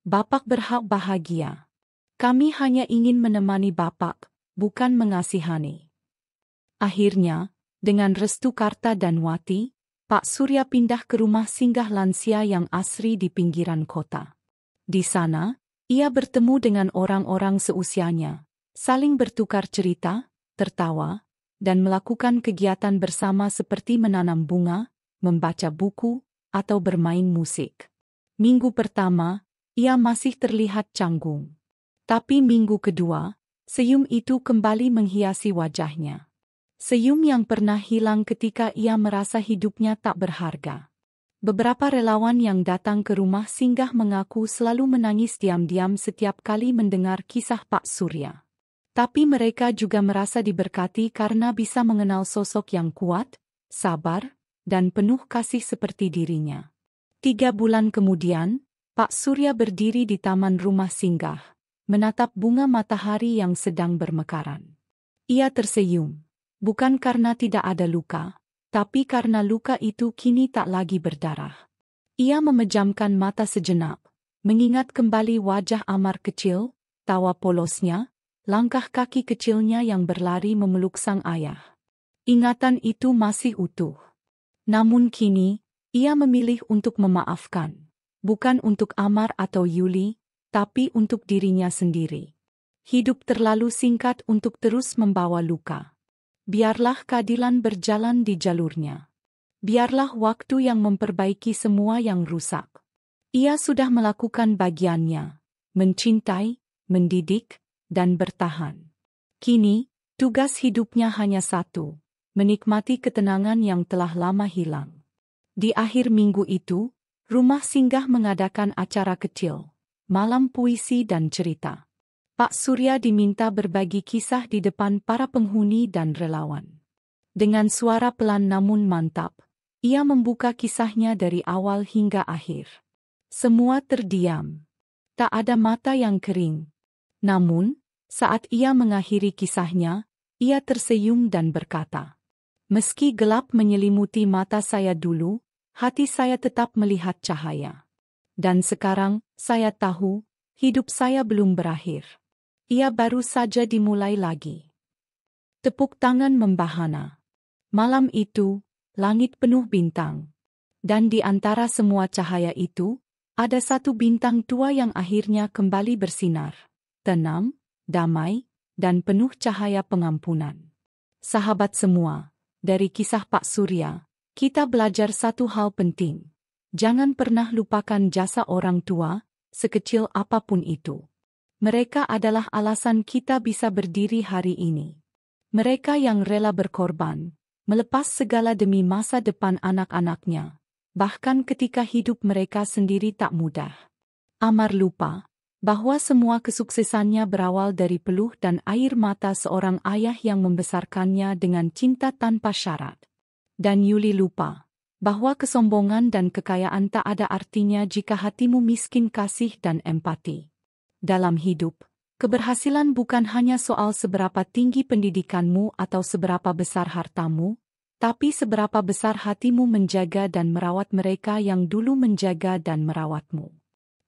Speaker 1: Bapak berhak bahagia. Kami hanya ingin menemani Bapak, bukan mengasihani. Akhirnya, dengan restu Karta dan Wati, Pak Surya pindah ke rumah singgah lansia yang asri di pinggiran kota. Di sana, ia bertemu dengan orang-orang seusianya, saling bertukar cerita, tertawa, dan melakukan kegiatan bersama seperti menanam bunga, membaca buku, atau bermain musik. Minggu pertama, ia masih terlihat canggung. Tapi minggu kedua, senyum itu kembali menghiasi wajahnya. Senyum yang pernah hilang ketika ia merasa hidupnya tak berharga. Beberapa relawan yang datang ke rumah singgah mengaku selalu menangis diam-diam setiap kali mendengar kisah Pak Surya. Tapi mereka juga merasa diberkati karena bisa mengenal sosok yang kuat, sabar, dan penuh kasih seperti dirinya. 3 bulan kemudian, Pak Surya berdiri di taman rumah singgah, menatap bunga matahari yang sedang bermekaran. Ia tersenyum, bukan karena tidak ada luka, tapi karena luka itu kini tak lagi berdarah. Ia memejamkan mata sejenak, mengingat kembali wajah Amar kecil, tawa polosnya, langkah kaki kecilnya yang berlari memeluk sang ayah. Ingatan itu masih utuh. Namun kini, ia memilih untuk memaafkan, bukan untuk Amar atau Yuli, tapi untuk dirinya sendiri. Hidup terlalu singkat untuk terus membawa luka. Biarlah keadilan berjalan di jalurnya. Biarlah waktu yang memperbaiki semua yang rusak. Ia sudah melakukan bagiannya, mencintai, mendidik, dan bertahan. Kini, tugas hidupnya hanya satu, menikmati ketenangan yang telah lama hilang. Di akhir minggu itu, rumah singgah mengadakan acara kecil, malam puisi dan cerita. Pak Surya diminta berbagi kisah di depan para penghuni dan relawan. Dengan suara pelan namun mantap, ia membuka kisahnya dari awal hingga akhir. Semua terdiam. Tak ada mata yang kering. Namun, saat ia mengakhiri kisahnya, ia tersenyum dan berkata, "Meski gelap menyelimuti mata saya dulu, hati saya tetap melihat cahaya. Dan sekarang, saya tahu, hidup saya belum berakhir. Ia baru saja dimulai lagi." Tepuk tangan membahana. Malam itu, langit penuh bintang. Dan di antara semua cahaya itu, ada satu bintang tua yang akhirnya kembali bersinar. Tenang, damai, dan penuh cahaya pengampunan. Sahabat semua, dari kisah Pak Surya, kita belajar satu hal penting. Jangan pernah lupakan jasa orang tua, sekecil apapun itu. Mereka adalah alasan kita bisa berdiri hari ini. Mereka yang rela berkorban, melepas segala demi masa depan anak-anaknya, bahkan ketika hidup mereka sendiri tak mudah. Amar lupa bahwa semua kesuksesannya berawal dari peluh dan air mata seorang ayah yang membesarkannya dengan cinta tanpa syarat. Dan Yuli lupa bahwa kesombongan dan kekayaan tak ada artinya jika hatimu miskin kasih dan empati. Dalam hidup, keberhasilan bukan hanya soal seberapa tinggi pendidikanmu atau seberapa besar hartamu, tapi seberapa besar hatimu menjaga dan merawat mereka yang dulu menjaga dan merawatmu.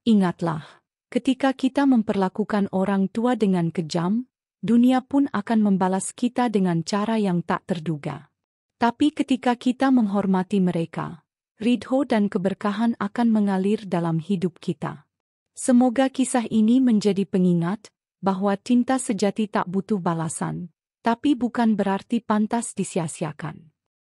Speaker 1: Ingatlah, ketika kita memperlakukan orang tua dengan kejam, dunia pun akan membalas kita dengan cara yang tak terduga. Tapi ketika kita menghormati mereka, ridho dan keberkahan akan mengalir dalam hidup kita. Semoga kisah ini menjadi pengingat bahwa cinta sejati tak butuh balasan, tapi bukan berarti pantas disia-siakan.